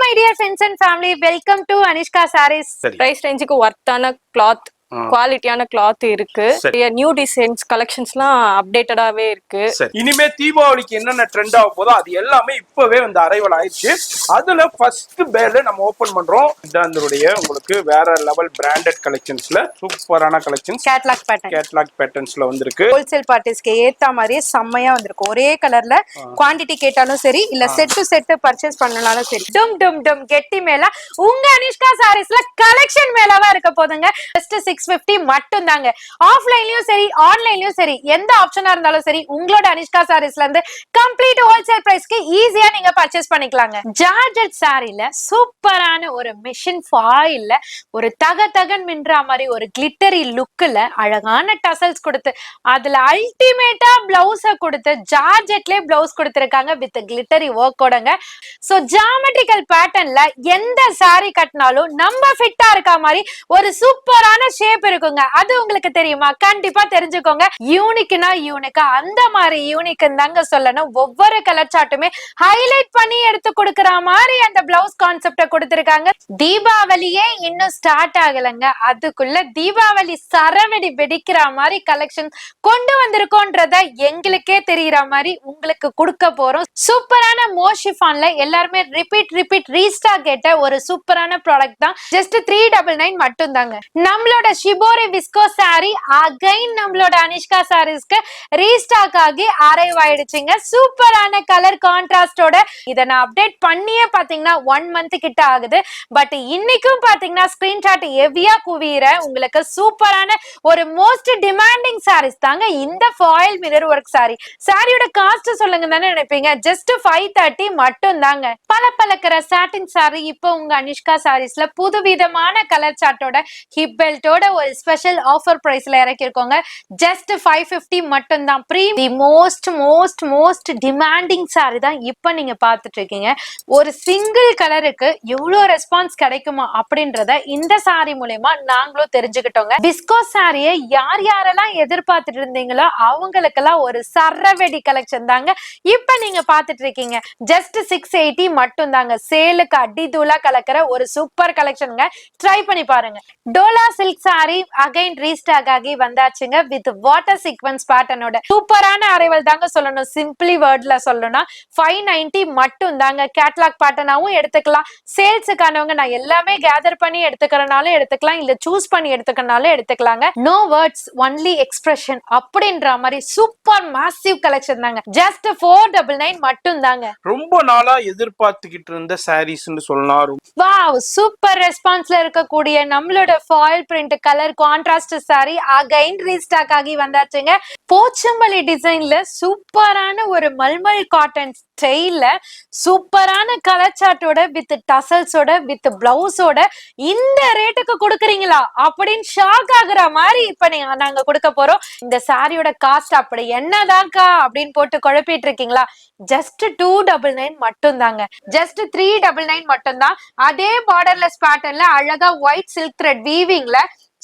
my dear friends and family, welcome to Anishka Sarees. Price range ku worthana cloth, குவாலிட்டியான cloth இருக்கு. New designs கலெக்ஷன்ஸ்லாம் அப்டேட்டடாவே இருக்கு. இனிமே தீபாவளிக்கு என்னென்ன ட்ரெண்ட் ஆக போதோ அது எல்லாமே இப்பவே வந்து அரைவல் ஆயிடுச்சு. அதுல ஃபர்ஸ்ட் பேர்ல நம்ம ஓபன் பண்றோம். இதனுடைய உங்களுக்கு வேற லெவல் பிராண்டட் கலெக்ஷன்ஸ்ல சூப்பரான கலெக்ஷன்ஸ் கேட்லாக் பேட்டர்ன்ஸ்ல வந்திருக்கு. ஹோல்சேல் பார்ட்டிஸ்க்கு ஏத்த மாதிரியே செம்மையா வந்திருக்கு. ஒரே கலர்ல குவாண்டிட்டி கேட்டாலும் சரி இல்ல செட் டு செட் பர்ச்சேஸ் பண்ணனாலும் சரி. டும் டும் டும் கெட்டி மேல உங்க அனிஷ்கா சாரீஸ்ல கலெக்ஷன் மேலவா இருக்க போதுங்க. ஜஸ்ட் 650 மட்டும் தாங்க. ஆஃப்லைன்லயும் சரி ஆன்லைன்லயும் சரி எந்த ஆப்ஷனா இருந்தாலும் சரி உங்களோட அனிஷ்கா சாரீஸ்ல இருந்து கம்ப்ளீட் ஹோல்சேல் பிரைஸ்க்கு ஈஸியா நீங்க பர்ச்சேஸ் பண்ணிக்கலாங்க. ஜார்ஜெட் சாரில சூப்பரான ஒரு மிஷின் ஃபாயில்ல ஒரு தகன் மின்ற மாதிரி ஒரு கிளிட்டரி லுக்ல அழகான டசல்ஸ் கொடுத்து அதுல அல்டிமேட்டா பிளவுஸ கொடுத்து ஜார்ஜெட்லயே பிளவுஸ் கொடுத்திருக்காங்க வித் கிளிட்டரி ஒர்க்கோடங்க. சோ ஜியோமெட்ரிக்கல் பேட்டர்ன்ல எந்த சாரி கட்டினாலும் நம்ம ஃபிட்டா இருக்க மாதிரி ஒரு சூப்பரான ஷேப் இருக்குங்க. அது உங்களுக்கு தெரியுமா? கண்டிப்பா தெரிஞ்சுக்கோங்க. யூனிக்னா யூனிக்கா அந்த மாதிரி யூனிக் தாங்க சொல்லணும். ஒவ்வொரு கலர் சார்ட்டுமே ஹைலைட் பண்ணி எடுத்து கொடுக்கற மாதிரி அந்த பிளவுஸ் கான்செப்ட கொடுத்திருக்காங்க. தீபாவளியே இன்னும் ஸ்டார்ட் ஆகலங்க, அதுக்குள்ள தீபாவளி சரவெடி வெடிக்கிற மாதிரி கலெக்ஷன் கொண்டு வந்திருக்கோன்றத எங்களுக்கே தெரியற மாதிரி உங்களுக்கு கொடுக்க போறோம். சூப்பரான மோஷிஃபான்ல எல்லாருமே ரிப்பீட் ரீஸ்டாக் கேட்ட ஒரு சூப்பரான ப்ராடக்ட் தான். ஜஸ்ட் 399 மட்டும் தாங்க. நம்மளோட ஷிபோரி விஸ்கோ சாரி அகைன் நம்மளோட அனிஷ்கா சாரீஸ்க்கு ரீஸ்டாக் ஆகி அரைவ் ஆயிடுச்சுங்க. சூப்பரான கலர் கான்ட்ராஸ்டோட இத நான் அப்டேட் பண்ணியே பாத்தீங்கன்னா 1 month கிட்ட ஆகுது. பட் இன்னைக்கும் பாத்தீங்கன்னா ஸ்கிரீன்ஷாட் ஹெவியா குவிற உங்களுக்கு சூப்பரான ஒரு மோஸ்ட் டிமாண்டிங் சாரீஸ் தாங்க இந்த ஃபாயில் மிரர் ஒர்க் சாரி. சாரியோட காஸ்ட் சொல்லுங்க தானே நினைப்பீங்க. ஜஸ்ட் 530 மட்டும் தாங்க. பளபளக்கிற சாட்டின் சாரி இப்போ உங்க அனிஷ்கா சாரீஸ்ல புதுவிதமான கலர் சார்ட்டோட ஹிப் பெல்ட்டோட ஒரு ஸ்பெஷல் ஆஃபர் பிரைஸ்ல இறக்கிருக்கோங்க. ஜஸ்ட் 550 மட்டும் தான். தி மோஸ்ட் டிமாண்டிங் சாரி தான் இப்ப நீங்க பாத்துட்டு இருக்கீங்க. ஒரு சிங்கிள் கலருக்கு எவ்வளவு ரெஸ்பான்ஸ் கிடைக்குமா அப்படின்றத இந்த சாரி மூலமா நாங்களும் தெரிஞ்சுக்கிட்டோங்க. பிஸ்கோ சாரியை யாரெல்லாம் எதிர்பார்த்துட்டு இருந்தீங்களோ அவங்களுக்கெல்லாம் ஒரு சரவெடி கலெக்ஷன் தாங்க இப்ப நீங்க பாத்துட்டு இருக்கீங்க. ஜஸ்ட் 680 மட்டும் தாங்க. சேலுக்கு அடி தூளா கலக்கிற ஒரு சூப்பர் கலெக்ஷனுங்க. ட்ரை பண்ணி பாருங்க. Dola silk sari again restock ஆகி வந்தாச்சுங்க வித் வாட்டர் சீக்வென்ஸ் பேட்டர்னோட. சூப்பரான அரைவல் தாங்க சொல்லணும். சிம்பிளி வேர்ட்ல சொல்லணும்னா 590 மட்டும் தாங்க. கேட்லாக் பேட்டர்னாவும் எடுத்துக்கலாம். சேல்ஸுக்கானவங்க நான் எல்லாமே கேதர் பண்ணி எடுத்துக்கிறனாலும் எடுத்துக்கலாம், இல்ல சூஸ் பண்ணி எடுத்துக்கனாலும் எடுத்துக்கலாங்க. நோ வேர்ட்ஸ் ஒன்லி எக்ஸ்பிரஷன் அப்படின்ற மாதிரி சூப்பர் மாசிவ் கலெக்ஷன் தாங்க. ஜஸ்ட் 499 மட்டும் தாங்க. ரொம்ப நாளா எதிர்பார்த்துக்கிட்டு இருந்த சாரீஸ்னு சொல்லலாம். வாவ், சூப்பர் ரெஸ்பான்ஸ்ல இருக்கக்கூடிய நம்மளோட foil print colour contrast sorry again restock ஆகி வந்தாச்சுங்க. போச்சம்பள்ளி டிசைன்ல சூப்பரான ஒரு மல்மல் காட்டன் ஸ்டைல்ல சூப்பரான கலர் சார்ட்டோட வித் டசல்ஸோட வித் பிளவுஸோட இந்த ரேட்டுக்கு கொடுக்குறீங்களா அப்படின்னு ஷாக் ஆகுற மாதிரி இப்ப நாங்க கொடுக்க போறோம். இந்த சாரியோட காஸ்ட் அப்படி என்னதாக்கா அப்படின்னு போட்டு குழப்பிட்டு இருக்கீங்களா? ஜஸ்ட் 299 மட்டும் தாங்க. ஜஸ்ட் 399 மட்டும் தான். அதே பார்டர்லெஸ் பேட்டர்ன்ல அழகா ஒயிட் சில்க் த்ரெட் வீவிங்ல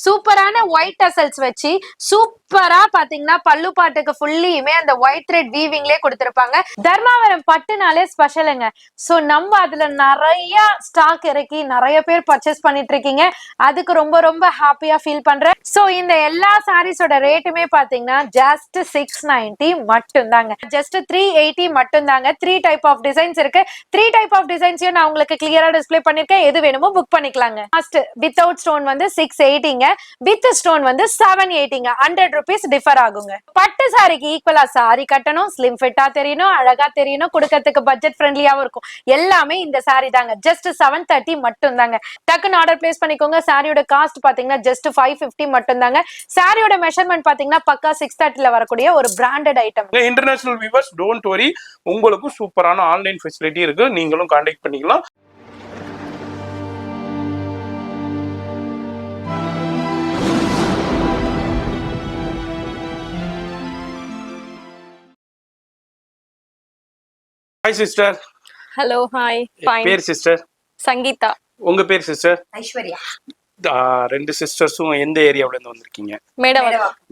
சூப்பரான ஒயிட் டசல்ஸ் வச்சு சூப்பரா பாத்தீங்கன்னா பல்லு பாட்டுக்கு ஃபுல்லியுமே அந்த ஒயிட் த்ரெட் வீவிங்லயே கொடுத்திருப்பாங்க. தர்மாவரம் பட்டுனாலே ஸ்பெஷலுங்க. சோ நம்ம அதுல நிறைய ஸ்டாக் இறக்கி நிறைய பேர் பர்ச்சேஸ் பண்ணிட்டு இருக்கீங்க. அதுக்கு ரொம்ப ஹாப்பியா ஃபீல் பண்றேன். சோ இந்த எல்லா சாரீஸோட ரேட்டுமே பாத்தீங்கன்னா ஜஸ்ட் 690 மட்டும் தாங்க. ஜஸ்ட் 380 மட்டும் தாங்க. 3 டைப் ஆஃப் டிசைன்ஸ் இருக்கு. 3 டைப் ஆஃப் டிசைன்ஸையும் நான் உங்களுக்கு கிளியரா டிஸ்ப்ளே பண்ணிருக்கேன். எது வேணுமோ புக் பண்ணிக்கலாங்க. ஃபர்ஸ்ட் வித்தவுட் ஸ்டோன் வந்து 680, வித் ஸ்டோன் வந்து 780. 100 rupees டிஃபர் ஆகுங்க. பட்டு சாரிக்கு ஈக்குவலா சாரி கட்டணும், ஸ்லிம் ஃபிட்டா தெரியணும், அழகா தெரியணும், கொடுக்கிறதுக்கு பட்ஜெட் ஃப்ரெண்ட்லியாவும் இருக்கும். எல்லாமே இந்த சாரி தாங்க. ஜஸ்ட் 730 மட்டும் தாங்க. டக்குன்னு ஆர்டர் பிளேஸ் பண்ணிக்கோங்க. சாரியோட காஸ்ட் பாத்தீங்கன்னா ஜஸ்ட் 550 மட்டும் தாங்க. சாரியோட மெஷர்மெண்ட் பாத்தீங்கன்னா பக்கா 630ல வரக்கூடிய ஒரு branded item. International viewers don't worry, உங்களுக்கு சூப்பரான ஆன்லைன் ஃபெசிலிட்டி இருக்கு. நீங்களும் கான்டாக்ட் பண்ணிக்கலாம். Hi sister. Hello, hi. Fine. பேர் சிஸ்டர்? சங்கீதா. உங்க பேர் சிஸ்டர்? ஐஸ்வர்யா. ரெண்டு சிஸ்டர்ஸும் எந்த ஏரியாவுல இருந்து வந்திருக்கீங்க?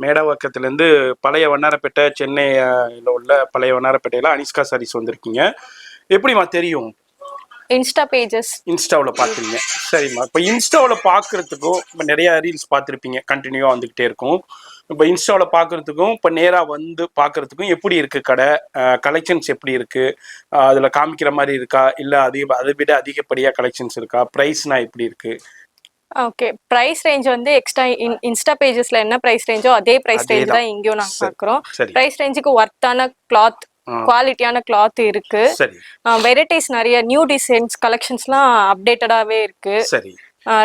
மேடவாக்கத்துல இருந்து பழைய வண்ணாரப்பேட்டை, சென்னையில உள்ள பழைய வண்ணாரப்பேட்டையில அனிஷ்கா சாரீஸ் வந்திருக்கீங்க. எப்படிமா தெரியும்? Insta pages. இன்ஸ்டாவில் பார்க்குறீங்க, சரிம்மா. இப்போ இன்ஸ்டாவில் பார்க்குறதுக்கும் இப்போ நிறைய ரீல்ஸ் பார்த்துருப்பீங்க, கண்டினியூவாக வந்துக்கிட்டே இருக்கும். இப்போ இன்ஸ்டாவில் பார்க்குறதுக்கும் இப்போ நேராக வந்து பார்க்குறதுக்கும் எப்படி இருக்குது கடை, கலெக்ஷன்ஸ் எப்படி இருக்குது, அதில் காமிக்கிற மாதிரி இருக்கா, இல்லை அதை விட அதிகப்படியாக கலெக்ஷன்ஸ் இருக்கா, ப்ரைஸ்னா எப்படி இருக்குது? ஓகே, பிரைஸ் ரேஞ்ச் வந்து எக்ஸ்ட்ரா இன்ஸ்டா பேஜஸ்ல என்ன பிரைஸ் ரேஞ்சோ அதே பிரைஸ் ரேஞ்ச் தான் இங்கேயும் நாங்க பாக்குறோம். பிரைஸ் ரேஞ்சுக்கு ஒர்த்தான கிளாத், குவாலிட்டியான கிளாத் இருக்கு. வெரைட்டிஸ் நிறைய நியூ டிசைன்ஸ் கலெக்ஷன்ஸ்லாம் அப்டேட்டடாவே இருக்கு.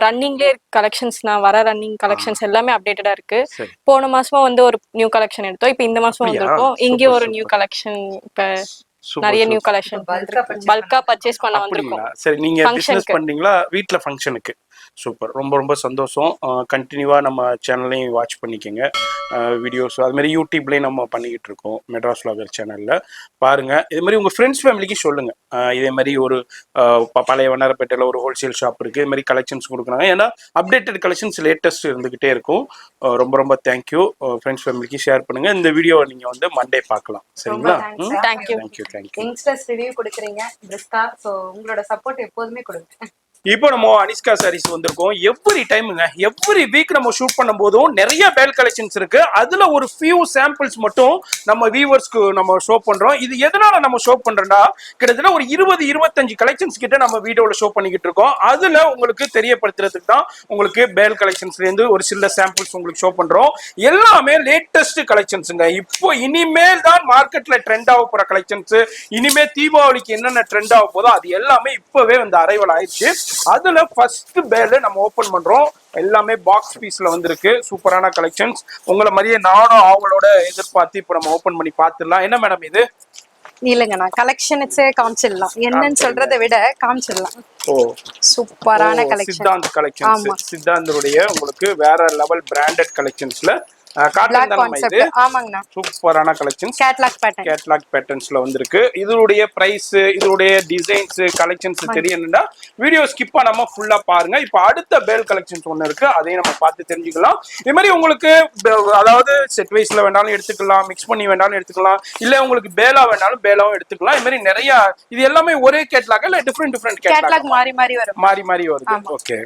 ரன்னிங்லேயே கலெக்ஷன்ஸ்லாம் வர ரன்னிங் கலெக்ஷன்ஸ் எல்லாமே அப்டேட்டடா இருக்கு. போன மாசமா வந்து ஒரு நியூ கலெக்ஷன் எடுத்தோம், இப்போ இந்த மாசம் வந்திருக்கோம். இங்கே ஒரு நியூ கலெக்ஷன், இப்ப நிறைய நியூ கலெக்ஷன் பல்கா பர்ச்சேஸ் பண்ண வந்திருக்கோம். சரி, நீங்க பிசினஸ் பண்றீங்களா வீட்ல ஃபங்க்ஷனுக்கு? சூப்பர், ரொம்ப ரொம்ப சந்தோஷம். கண்டினியூவாக நம்ம சேனல்லையும் வாட்ச் பண்ணிக்கோங்க வீடியோஸ். அதுமாதிரி யூடியூப்லேயும் நம்ம பண்ணிக்கிட்டு இருக்கோம், மெட்ராஸ் vlogger சேனலில் பாருங்கள். இது மாதிரி உங்கள் ஃப்ரெண்ட்ஸ் ஃபேமிலிக்கு சொல்லுங்கள். இதே மாதிரி ஒரு பழைய வண்ணாரப்பேட்டையில் ஒரு ஹோல்சேல் ஷாப் இருக்குது, இது மாதிரி கலெக்ஷன்ஸ் கொடுக்குறாங்க. ஏன்னா அப்டேட்டட் கலெக்ஷன்ஸ் லேட்டஸ்ட் இருந்துக்கிட்டே இருக்கும். ரொம்ப ரொம்ப தேங்க்யூ. ஃப்ரெண்ட்ஸ் ஃபேமிலிக்கு ஷேர் பண்ணுங்கள். இந்த வீடியோவை நீங்கள் வந்து மண்டே பார்க்கலாம், சரிங்களா? தேங்க்யூ. யங்ஸ்டர்ஸ் ரிவ்யூ கொடுக்குறீங்க பிரிஸ்கா, ஸோ உங்களோட சப்போர்ட் எப்போதுமே கொடுங்க. இப்போ நம்ம அனிஷ்கா சாரீஸ் வந்திருக்கோம். எவ்ரி வீக் நம்ம ஷூட் பண்ணும் போதும் நிறைய பேல் கலெக்ஷன்ஸ் இருக்கு. அதுல ஒரு ஃபியூ சாம்பிள்ஸ் மட்டும் நம்ம வியூவர்ஸ்க்கு நம்ம ஷோ பண்றோம். இது எதனால நம்ம ஷோ பண்றோம்னா, கிட்டத்தட்ட ஒரு 20-25 கலெக்ஷன்ஸ் கிட்ட நம்ம வீடியோல ஷோ பண்ணிக்கிட்டு இருக்கோம். அதுல உங்களுக்கு தெரியப்படுத்துறதுக்கு தான் உங்களுக்கு பேல் கலெக்ஷன்ஸ்ல இருந்து ஒரு சில சாம்பிள்ஸ் உங்களுக்கு ஷோ பண்றோம். எல்லாமே லேட்டஸ்ட் கலெக்ஷன்ஸுங்க. இப்போ இனிமேல் தான் மார்க்கெட்ல ட்ரெண்ட் ஆக போற கலெக்ஷன்ஸ். இனிமே தீபாவளிக்கு என்னென்ன ட்ரெண்ட் ஆக போதோ அது எல்லாமே இப்பவே வந்து அரைவல் ஆயிடுச்சு. அதுல ஃபர்ஸ்ட் பேல் நம்ம ஓபன் பண்றோம். எல்லாமே பாக்ஸ் பீஸ்ல வந்திருக்கு. சூப்பரான கலெக்ஷன்ஸ். உங்களை மாதிரியே நானும் அவங்களோட எதிர்பார்த்து இப்போ நம்ம ஓபன் பண்ணி பார்த்துடலாம். என்ன மேடம் இது? இல்லங்க, நான் கலெக்ஷன்ஸே காமிச்சிடலாம். என்னன்னு சொல்றதை விட காமிச்சிடலாம். ஓ, சூப்பரான கலெக்ஷன். சித்தாந்த் கலெக்ஷன்ஸ். சித்தாந்தருடைய உங்களுக்கு வேற லெவல் பிராண்டட் கலெக்ஷன்ஸ்ல சூப்பரான கலெக்ஷன்ஸ். கேட்லாக் பேட்டர்ன்ஸ்ல வந்திருக்கு. இதனுடைய பிரைஸ், இதனுடைய டிசைன்ஸ், கலெக்ஷன்ஸ் தெரியணும்னா வீடியோ ஸ்கிப் பண்ணாம ஃபுல்லா பாருங்க. இப்போ அடுத்த பேல் கலெக்ஷன்ஸ் ஒன்று இருக்கு, அதையும் நம்ம பார்த்து தெரிஞ்சுக்கலாம். இது மாதிரி உங்களுக்கு அதாவது செட் வைஸ்ல வேணாலும் எடுத்துக்கலாம், மிக்ஸ் பண்ணி வேணாலும் எடுத்துக்கலாம், இல்ல உங்களுக்கு பேலா வேணாலும் பேலாவும் எடுத்துக்கலாம். இது மாதிரி நிறைய, இது எல்லாமே ஒரே கேட்லாக் இல்ல டிஃபரெண்ட் கேட்லாக் மாறி மாறி வருது. ஓகே,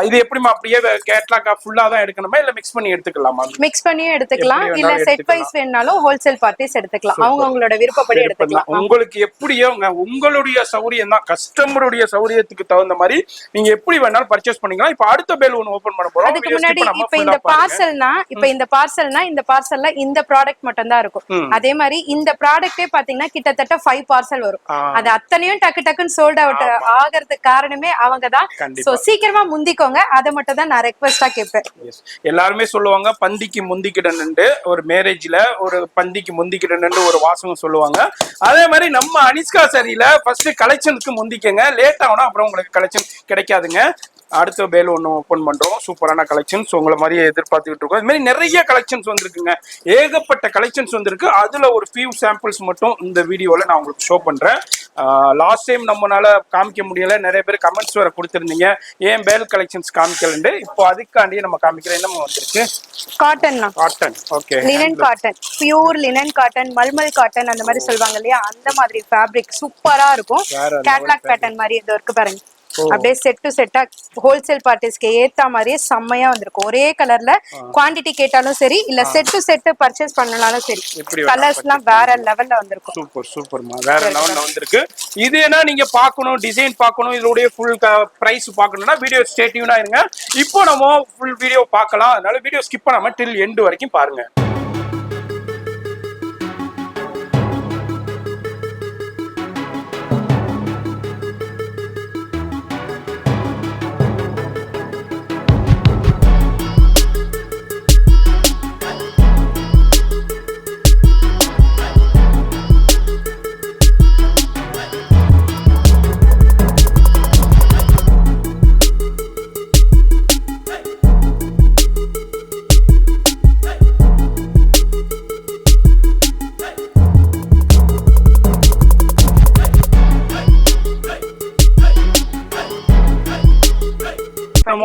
இது எப்படிமா அப்படியே கேட்லாக் ஃபுல்லா தான் எடுக்கணுமா இல்ல மிக்ஸ் பண்ணி எடுத்துக்கலாமா? மிக்ஸ் பண்ணியும் எடுத்துக்கலாம், இல்ல செட் வைஸ் வேணாலும் ஹோல்சேல் பார்ட்டிஸ் எடுத்துக்கலாம். அவங்களோட விருப்பப்படி எடுத்துக்கலாம். உங்களுக்கு எப்படியோ உங்களுடைய சௌரியம் தான், கஸ்டமருடைய சௌரியத்துக்கு தகுந்த மாதிரி நீங்க எப்படி வேணாலும் பர்ச்சேஸ் பண்ணிக்கலாம். இப்போ அடுத்த பேல் ஒன்னு ஓபன் பண்ண போறோம். அதுக்கு முன்னாடி இப்போ இந்த பார்சல்னா இந்த பார்சல்ல இந்த ப்ராடக்ட் மட்டும் தான் இருக்கும். அதே மாதிரி இந்த ப்ராடக்ட்டே பாத்தீங்கன்னா கிட்டத்தட்ட 5 பார்சல் வரும். அது அத்தனையும் டக்குன்னு சோல்ட் அவுட் ஆகிறதுக்கு காரணமே அவங்க தான். சோ சீக்கிரமா முந்திக்கோங்க, அதை மட்டும் தான் நான் ரெக்வெஸ்டா கேட்பேன். எல்லாருமே சொல்லுவாங்க பந்திக்கு முந்திக்கிடன்னு, ஒரு மேரேஜ்ல ஒரு பந்திக்கு முந்திக்கிடன்னு ஒரு வாசகம் சொல்லுவாங்க. அதே மாதிரி நம்ம அனிஷ்கா சாரியில ஃபர்ஸ்ட் கலெக்ஷனுக்கு முந்திக்கங்க. லேட் ஆகுனா அப்புறம் உங்களுக்கு கலெக்ஷன் கிடைக்காதுங்க. அடுத்த பேல் ஒன்று ஓப்பன் பண்றோம். சூப்பரான கலெக்ஷன்ஸ் உங்களை மாதிரியே எதிர்பார்த்துக்கிட்டு இருக்கோம். இது மாதிரி நிறைய கலெக்ஷன்ஸ் வந்திருக்குங்க, ஏகப்பட்ட கலெக்ஷன்ஸ் வந்திருக்கு. அதுல ஒரு ஃபியூ சாம்பிள்ஸ் மட்டும் இந்த வீடியோல நான் உங்களுக்கு ஷோ பண்றேன். லாஸ்ட் டைம் நம்மளால காமிக்க முடியல, நிறைய பேர் கமெண்ட்ஸ் வேற கொடுத்துருந்தீங்க ஏன் பேல் கலெக்ஷன்ஸ் காமிக்கலன்னு. இப்போ அதுக்காண்டி நம்ம காமிக்கிறோம். என்ன வந்திருக்கு? Cotton. Okay, linen cotton, pure linen cotton, mulmul cotton அந்த மாதிரி சொல்லுவாங்க இல்லையா, அந்த மாதிரி ஃபேப்ரிக் சூப்பரா இருக்கும். கேட்லாக் பேட்டர்ன் மாதிரி இது இருக்கு பாருங்க. அப்படியே செட் டு செட்டா ஹோல்சேல் பார்ட்டிஸ்க்கு ஏத்த மாதிரியே செம்மையா வந்திருக்கும். ஒரே கலர்ல குவாண்டிட்டி கேட்டாலும் சரி, இல்ல செட் டு செட் பர்ச்சேஸ் பண்ணனாலும் சரி, கலர்ஸ் எல்லாம் வேற லெவல்ல வந்திருக்கும். சூப்பர்மா, வேற லெவல்ல வந்திருக்கு. இது என்ன நீங்க பார்க்கணும், டிசைன் பார்க்கணும், இதோட ஃபுல் பிரைஸ் பார்க்கணும்னா வீடியோ ஸ்டே டியூனா இருங்க. இப்போ நம்ம ஃபுல் வீடியோ பார்க்கலாம். அதனால வீடியோ ஸ்கிப் பண்ணாம டில் எண்ட் வரைக்கும் பாருங்க.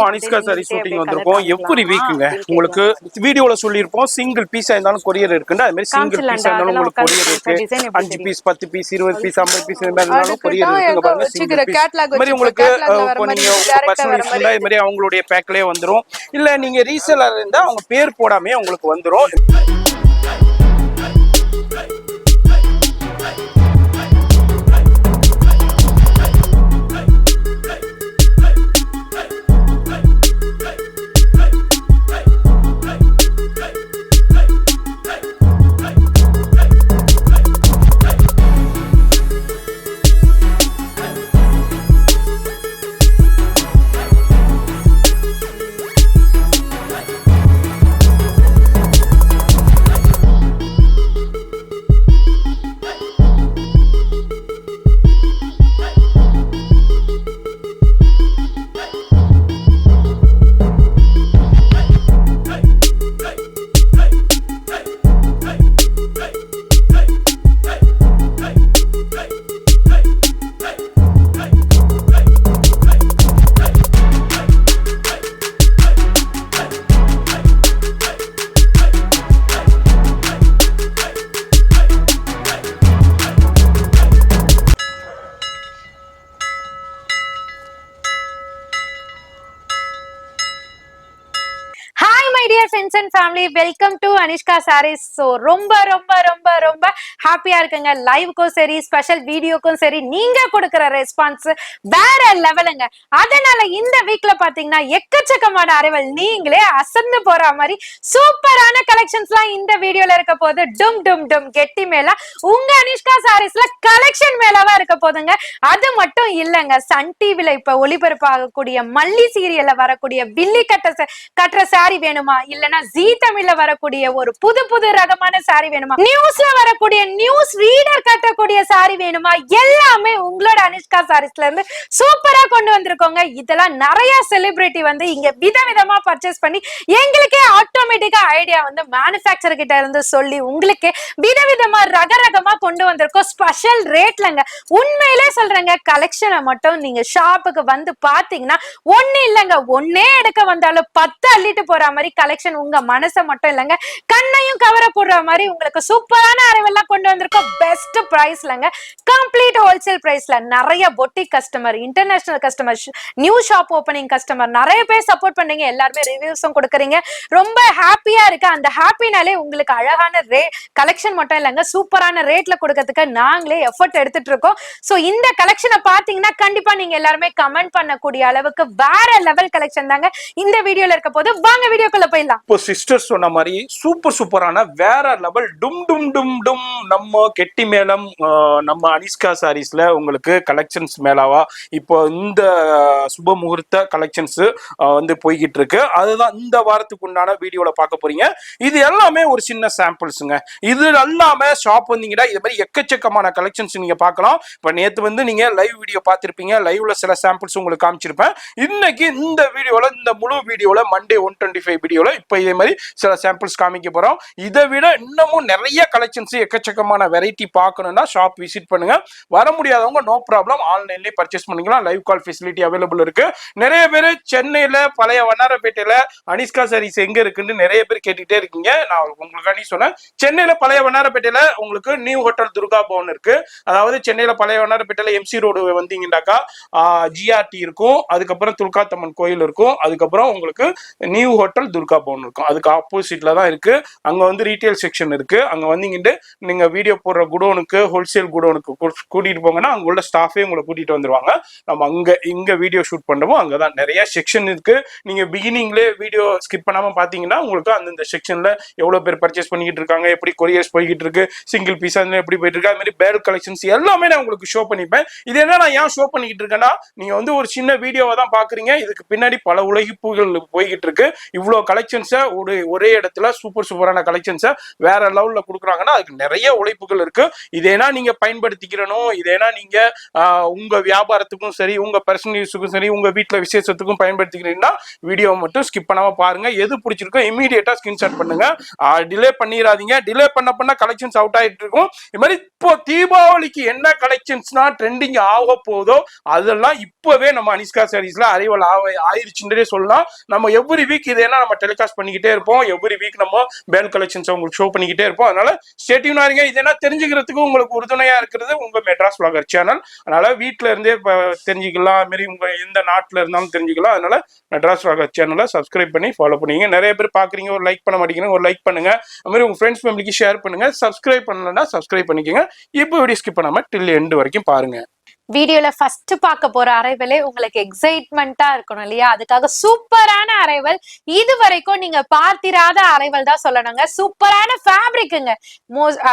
அனிஷ்கா சாரி ஷூட்டிங் வந்திருக்கோம். எவ்ரி வீக்குங்க உங்களுக்கு வீடியோல சொல்லியிருப்போம் சிங்கிள் பீஸா இருந்தாலும் கொரியர் இருக்குன்னு. அது மாதிரி சிங்கிள் பீஸா இருந்தாலும் உங்களுக்கு கொரியர் இருக்கு. 5 பீஸ் 10 பீஸ் 20 பீஸ் 50 பீஸ் இந்த மாதிரி இருந்தாலும் கொரியர் இருக்குங்க. பாருங்க சிங்கிள் பீஸ் இந்த மாதிரி உங்களுக்கு இப்போ நீங்க பர்சனல் யூஸ் பண்ணா இது மாதிரி அவங்களுடைய பேக்லயே வந்துரும். இல்ல நீங்க ரீசெலர் இருந்தா அவங்க பேர் போடாமே உங்களுக்கு வந்துரும். friends and family, welcome to Anishka Sarees. So ரொம்ப ஹாப்பியா இருக்குங்க. லைவ்க்கும் சரி ஸ்பெஷல் வீடியோக்கும் சரி நீங்க கொடுக்கிற ரெஸ்பான்ஸ் வேற லெவலுங்க. அதனால இந்த வீக்ல பாத்தீங்கன்னா எக்கச்சக்கமான அரைவல் நீங்களே அசந்து போற மாதிரி சூப்பரான கலெக்ஷன்ஸ்லாம் இந்த வீடியோல இருக்க போது. டும் டும் டும் கெட்டி மேல உங்க அனிஷ்கா சாரீஸ்ல கலெக்ஷன் மேலவா இருக்க போதுங்க. அது மட்டும் இல்லங்க, சன் டிவில இப்ப ஒளிபரப்பாகக்கூடிய மல்லி சீரியல்ல வரக்கூடிய வில்லி கட்டுற சாரி வேணுமா, இல்லனா ஜீ தமிழ்ல வரக்கூடிய ஒரு புது ரகமான சாரி வேணுமா, நியூஸ்ல வரக்கூடிய நியூஸ் ரீடர் கட்டக்கூடிய சாரி வேணுமா, எல்லாமே உங்களோட அனிஷ்கா சாரீஸ்ல இருந்து சூப்பரா கொண்டு வந்திருக்கோங்க. இதெல்லாம் நிறைய செலிபிரிட்டி வந்து இங்க விதவிதமா பர்ச்சேஸ் பண்ணி எங்களுக்கே ஆட்டோமேட்டிக்கா ஐடியா வந்து மேனுஃபேக்சர் கிட்ட இருந்து சொல்லி உங்களுக்கு விதவிதமா ரகரகமா கொண்டு வந்திருக்கோம் ஸ்பெஷல் ரேட்லங்க. உண்மையிலே சொல்றேங்க, கலெக்ஷனை மட்டும் நீங்க ஷாப்புக்கு வந்து பாத்தீங்கன்னா ஒண்ணு இல்லங்க, ஒன்னே எடுக்க வந்தாலும் 10 அள்ளிட்டு போற மாதிரி கலெக்ஷன் உங்க மனசை மட்டும் இல்லங்க கண்ணையும் கவர போடுற மாதிரி உங்களுக்கு சூப்பரான அரைவெல்லாம் கொண்டு வந்திருக்கோம். பெஸ்ட் பிரைஸ்லங்க, கம்ப்ளீட் ஹோல்சேல் பிரைஸ்ல. நிறைய boutique customer, international customer, new shop opening customer நிறைய பேர் சப்போர்ட் பண்ணீங்க. எல்லாருமே ரிவ்யூஸும் கொடுக்குறீங்க. ரொம்ப ஹாப்பியா இருக்கு. அந்த ஹாப்பினாலே உங்களுக்கு அழகான கலெக்ஷன் மட்டும் இல்லங்க, சூப்பரான ரேட்ல கொடுக்கறதுக்கு நாங்களே எஃபர்ட் எடுத்துட்டு இருக்கோம். சோ இந்த கலெக்ஷனை பாத்தீங்கன்னா கண்டிப்பா நீங்க எல்லாருமே கமெண்ட் பண்ணக்கூடிய அளவுக்கு வேற லெவல் கலெக்ஷன் தாங்க இந்த வீடியோல இருக்க போது. வாங்க வீடியோக்குள்ள போயிடலாம். இப்போ சிஸ்டர் சொன்ன மாதிரி சூப்பரான வேற லெவல் டும் டும் டும் டும் நம்ம கெட்டி மேளம் நம்ம அனிஷ்கா சாரீஸ்ல உங்களுக்கு கலெக்ஷன்ஸ் மேலாவா இப்போ இந்த சுப முகூர்த்த கலெக்ஷன்ஸ் வந்து போய்கிட்டு இருக்கு. அதுதான் இந்த வாரத்துக்கு உண்டான வீடியோல பார்க்க போறீங்க. இது எல்லாமே ஒரு சின்ன சாம்பிள்ஸுங்க. இது எல்லாமே ஷாப் வந்தீங்கன்னா இது மாதிரி எக்கச்சக்கமான கலெக்ஷன்ஸ் நீங்க பார்க்கலாம். இப்ப நேத்து வந்து நீங்க லைவ் வீடியோ பார்த்திருப்பீங்க. லைவ்ல சில சாம்பிள்ஸ் உங்களுக்கு காமிச்சிருப்பேன். இன்னைக்கு இந்த வீடியோல, இந்த முழு வீடியோல மண்டே 125 வீடியோல இப்ப இதே மாதிரி சில சாம்பிள்ஸ் காமிக்க போறோம். இதை விட இன்னமும் நிறைய கலெக்ஷன்ஸ் எக்கச்சக்கமான வெரைட்டி பார்க்கணும்னா ஷாப் விசிட் பண்ணுங்க. வர முடியாதவங்க நோ ப்ராப்ளம், ஆன்லைன்லயே பர்ச்சேஸ் பண்ணிக்கலாம். லைவ் கால் ஃபெசிலிட்டி அவைலபிள் இருக்கு. நிறைய பேர் சென்னையில பழைய வண்ணாரப்பேட்டையில அனிஷ்கா சாரீஸ் எங்க இருக்குன்னு நிறைய பேர் கேட்டுட்டே இருக்கீங்க. நான் உங்களுக்கு சொன்னேன், சென்னையில பழைய வண்ணாரப்பேட்டையில உங்களுக்கு நியூ ஹோட்டல் துர்கா பவன் இருக்கு. அதாவது சென்னையில பழைய வண்ணாரப்பேட்டையில எம்சி ரோடு வந்தீங்கன்னாக்கா ஜிஆர்டி இருக்கும், அதுக்கப்புறம் துர்காத்தம்மன் கோயில் இருக்கும், அதுக்கப்புறம் உங்களுக்கு நியூ ஹோட்டல் துர்கா பவன் இருக்கும். அதுக்கு ஆப்போசிட்ல தான் இருக்கு. அங்க வந்து ரீட்டைல் செக்ஷன் இருக்கு. அங்க வந்தீங்கன்னு நீங்க வீடியோ போடுற குடோனுக்கு, ஹோல்சேல் குடோனுக்கு கூட்டிட்டு போங்கன்னா அங்க உள்ள ஸ்டாஃபே உங்களை கூட்டிட்டு வந்துருவாங்க. நம்ம இங்க வீடியோ ஷூட் பண்ணுவோம். அங்கதான் நிறைய செக்ஷன் இருக்கு. நீங்க பிகினிங்ல வீடியோ ஸ்கிப் பண்ணாம பாத்தீங்கன்னா உங்களுக்கு அந்த செக்ஷன்ல எவ்வளவு பேர் பர்ச்சேஸ் பண்ணிக்கிட்டு இருக்காங்க, எப்படி கொரியர்ஸ் போய்கிட்டு இருக்கு, சிங்கிள் பீஸா எப்படி போயிட்டு இருக்கு, அது மாதிரி பேல் கலெக்ஷன்ஸ் எல்லாமே நான் உங்களுக்கு ஷோ பண்ணிப்பேன். இது என்ன நான் ஏன் ஷோ பண்ணிக்கிட்டு இருக்கேன்னா, நீங்க வந்து ஒரு சின்ன வீடியோவை தான் பாக்குறீங்க. இதுக்கு பின்னாடி பல உலகிப்புகள் போய்கிட்டு இருக்கு. இவ்வளவு கலெக்ஷன்ஸை ஒரே இடத்துல சூப்பரான கலெக்ஷன்ஸை வேற லெவல்ல கொடுக்குறாங்கன்னா அதுக்கு நிறைய உழைப்புகள் இருக்கு. இதேனா நீங்க பயன்படுத்திக்கிறணும், இதேனா நீங்க உங்க வியாபாரத்துக்கும் சரி, உங்க பர்சனல் யூஸுக்கும் சரி, உங்க வீட்டுல விசேஷத்துக்கும் பயன்படுத்திக்கிறீங்கன்னா வீடியோ மட்டும் ஸ்கிப் பண்ணாம பாருங்க. எது பிடிச்சிருக்கோ இமீடியட்டா ஸ்கிரீன்ஷாட் பண்ணுங்க. டிலே பண்ணிடாதீங்க. டிலே பண்ண கலெக்ஷன்ஸ் அவுட் ஆயிட்டு இருக்கும். இது மாதிரி இப்போ தீபாவளிக்கு என்ன கலெக்ஷன்ஸ்னா ட்ரெண்டிங் ஆக போதோ அதெல்லாம் இப்பவே நம்ம அனிஷ்கா சாரீஸ்ல அரைவல் ஆயிருச்சுன்றே சொல்லலாம். நம்ம எவ்ரி வீக் இதெல்லாம் நம்ம டெலிகாஸ்ட் பண்ணிக்கிட்டே இருப்போம். எவ்ரி வீக் நம்ம பேல் கலெக்ஷன்ஸ் உங்களுக்கு ஷோ பண்ணிக்கிட்டே இருப்போம். அதனால ஸ்டே டியூனா இருங்க. இதெல்லாம் தெரிஞ்சுக்கிறதுக்கு உங்களுக்கு உறுதுணையா இருக்கிறது உங்க மெட்ராஸ் vlogger சேனல். அதனால வீட்டுல இருந்தே தெரிஞ்சுக்கலாம், மாரி உங்க எந்த நாட்டுல இருந்தாலும் தெரிஞ்சுக்கலாம். அதனால மெட்ராஸ் vlogger சேனலை சப்ஸ்கிரைப் பண்ணி ஃபாலோ பண்ணிங்க. நிறைய பேர் பாக்குறீங்க, ஒரு லைக் பண்ண மாட்டேங்கிறீங்க, ஒரு லைக் பண்ணுங்க. அது மாதிரி உங்க ஃப்ரெண்ட்ஸ் ஃபேமிலிக்கு ஷேர் பண்ணுங்க. சப்ஸ்கிரைப் பண்ணலன்னா சப்ஸ்கிரைப் பண்ணிக்கோங்க. இப்போ வீடியோ ஸ்கிப் பண்ணாம டில் எண்ட் வரைக்கும் பாருங்க. வீடியோல ஃபர்ஸ்ட் பார்க்க போற அரைவலே உங்களுக்கு எக்ஸைட்மெண்டா இருக்கணும் இல்லையா? அதுக்காக சூப்பரான அரைவல், இது வரைக்கும் நீங்க பார்த்திராத அரைவல் தான் சொல்லணுங்க. சூப்பரான ஃபேப்ரிக்குங்க.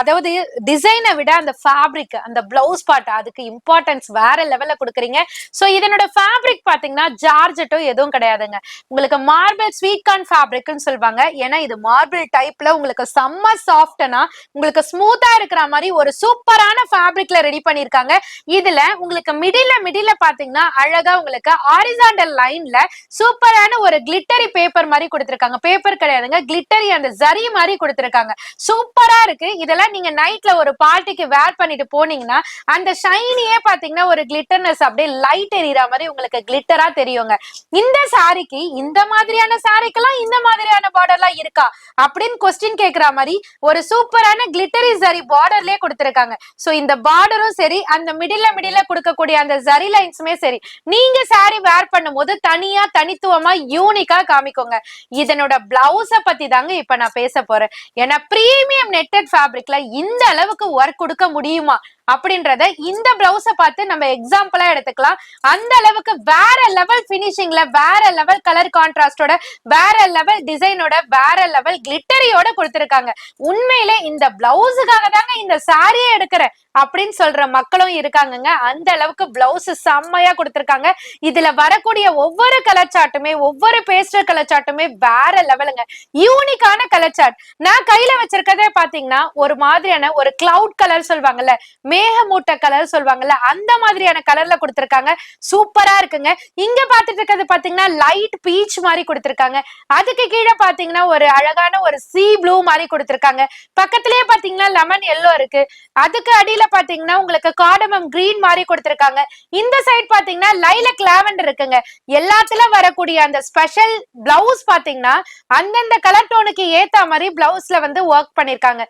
அதாவது டிசைனை விட அந்த ஃபேப்ரிக், அந்த பிளவுஸ் பார்ட், அதுக்கு இம்பார்ட்டன்ஸ் வேற லெவல்ல கொடுக்குறீங்க. சோ இதனோட ஃபேப்ரிக் பாத்தீங்கன்னா ஜார்ஜெட்டோ எதுவும் கிடையாதுங்க. உங்களுக்கு மார்பிள் ஸ்வீட் கார்ன் ஃபேப்ரிக்னு சொல்லுவாங்க. ஏன்னா இது மார்பிள் டைப்ல உங்களுக்கு செம்ம சாஃப்ட்னா உங்களுக்கு ஸ்மூத்தா இருக்கிற மாதிரி ஒரு சூப்பரான ஃபேப்ரிக்ல ரெடி பண்ணிருக்காங்க. இதுல உங்களுக்கு மிடில்ல பாத்தீங்கன்னா அழகா உங்களுக்கு ஹாரிசான்டல் லைன்ல சூப்பரான ஒரு கிளிட்டரி பேப்பர் மாதிரி கொடுத்திருக்காங்க. பேப்பர் கிடையாதுங்க, கிளிட்டரி அந்த ஜரி மாதிரி கொடுத்திருக்காங்க. சூப்பரா இருக்கு. இதெல்லாம் நீங்க நைட்ல ஒரு பார்ட்டிக்கு வேர் பண்ணிட்டு போனீங்கன்னா அந்த ஷைனியே பாத்தீங்கன்னா ஒரு கிளிட்டர்னஸ் அப்படியே லைட் எரியற மாதிரி உங்களுக்கு கிளிட்டரா தெரியுங்க. இந்த சாரிக்கு இந்த மாதிரியான சாரிக்கெல்லாம் இந்த மாதிரியான பார்டர்லாம் இருக்கா அப்படின்னு கொஸ்டின் கேக்குற மாதிரி ஒரு சூப்பரான கிளிட்டரி ஜரி பார்டர்லயே கொடுத்திருக்காங்க. சோ இந்த பார்டரும் சரி, அந்த மிடில்ல கொடுக்கக்கூடிய அந்த ஜரி லைன்ஸுமே சரி, நீங்க சாரி வேர் பண்ணும்போது தனியா தனித்துவமா யூனிக்கா காமிக்கோங்க. இதனோட பிளவுஸ பத்தி தாங்க இப்ப நான் பேச போறேன். ஏன்னா பிரீமியம் நெட்டட் ஃபேப்ரிக்ல இந்த அளவுக்கு ஒர்க் கொடுக்க முடியுமா அப்படின்றத இந்த பிளவுஸ பார்த்து நம்ம எக்ஸாம்பிளா எடுத்துக்கலாம். அந்த அளவுக்கு வேற லெவல் பினிஷிங்ல, வேற லெவல் கலர் கான்ட்ராஸ்டோட, வேற லெவல் டிசைனோட, வேற லெவல் கிளிட்டரியோட கொடுத்திருக்காங்க. உண்மையிலே இந்த பிளவுஸுக்காக தாங்க இந்த சாரியே எடுக்கிறேன் அப்படின்னு சொல்ற மக்களும் இருக்காங்கங்க. அந்த அளவுக்கு பிளவுஸ் செம்மையா கொடுத்திருக்காங்க. இதுல வரக்கூடிய ஒவ்வொரு கலர் சார்ட்டுமே, ஒவ்வொரு பேஸ்டல் கலர் சார்ட்டுமே வேற லெவலுங்க. யூனிக்கான கலர் சார்ட். நான் கையில வச்சிருக்கதே பாத்தீங்கன்னா ஒரு மாதிரியான ஒரு கிளவுட் கலர் சொல்லுவாங்கல்ல, மேகமூட்ட கலர் சொல்லுவாங்கல்ல, அந்த மாதிரியான கலர்ல கொடுத்திருக்காங்க. சூப்பரா இருக்குங்க. இங்க பாத்துட்டு இருக்கிறது பாத்தீங்கன்னா லைட் பீச் மாதிரி கொடுத்திருக்காங்க. அதுக்கு கீழே பாத்தீங்கன்னா ஒரு அழகான ஒரு சீ ப்ளூ மாதிரி கொடுத்திருக்காங்க. பக்கத்திலேயே பாத்தீங்கன்னா லெமன் எல்லோ இருக்கு. அதுக்கு அடியில பாத்தீங்கன்னா உங்களுக்கு கார்டமம் கிரீன் மாதிரி கொடுத்திருக்காங்க. இந்த சைட் பாத்தீங்கன்னா லைலக் லாவெண்டர் இருக்குங்க. எல்லாத்துல வரக்கூடிய அந்த ஸ்பெஷல் பிளவுஸ் பாத்தீங்கன்னா அந்தந்த கலர் டோனுக்கு ஏத்த மாதிரி பிளவுஸ்ல வந்து ஒர்க் பண்ணிருக்காங்க.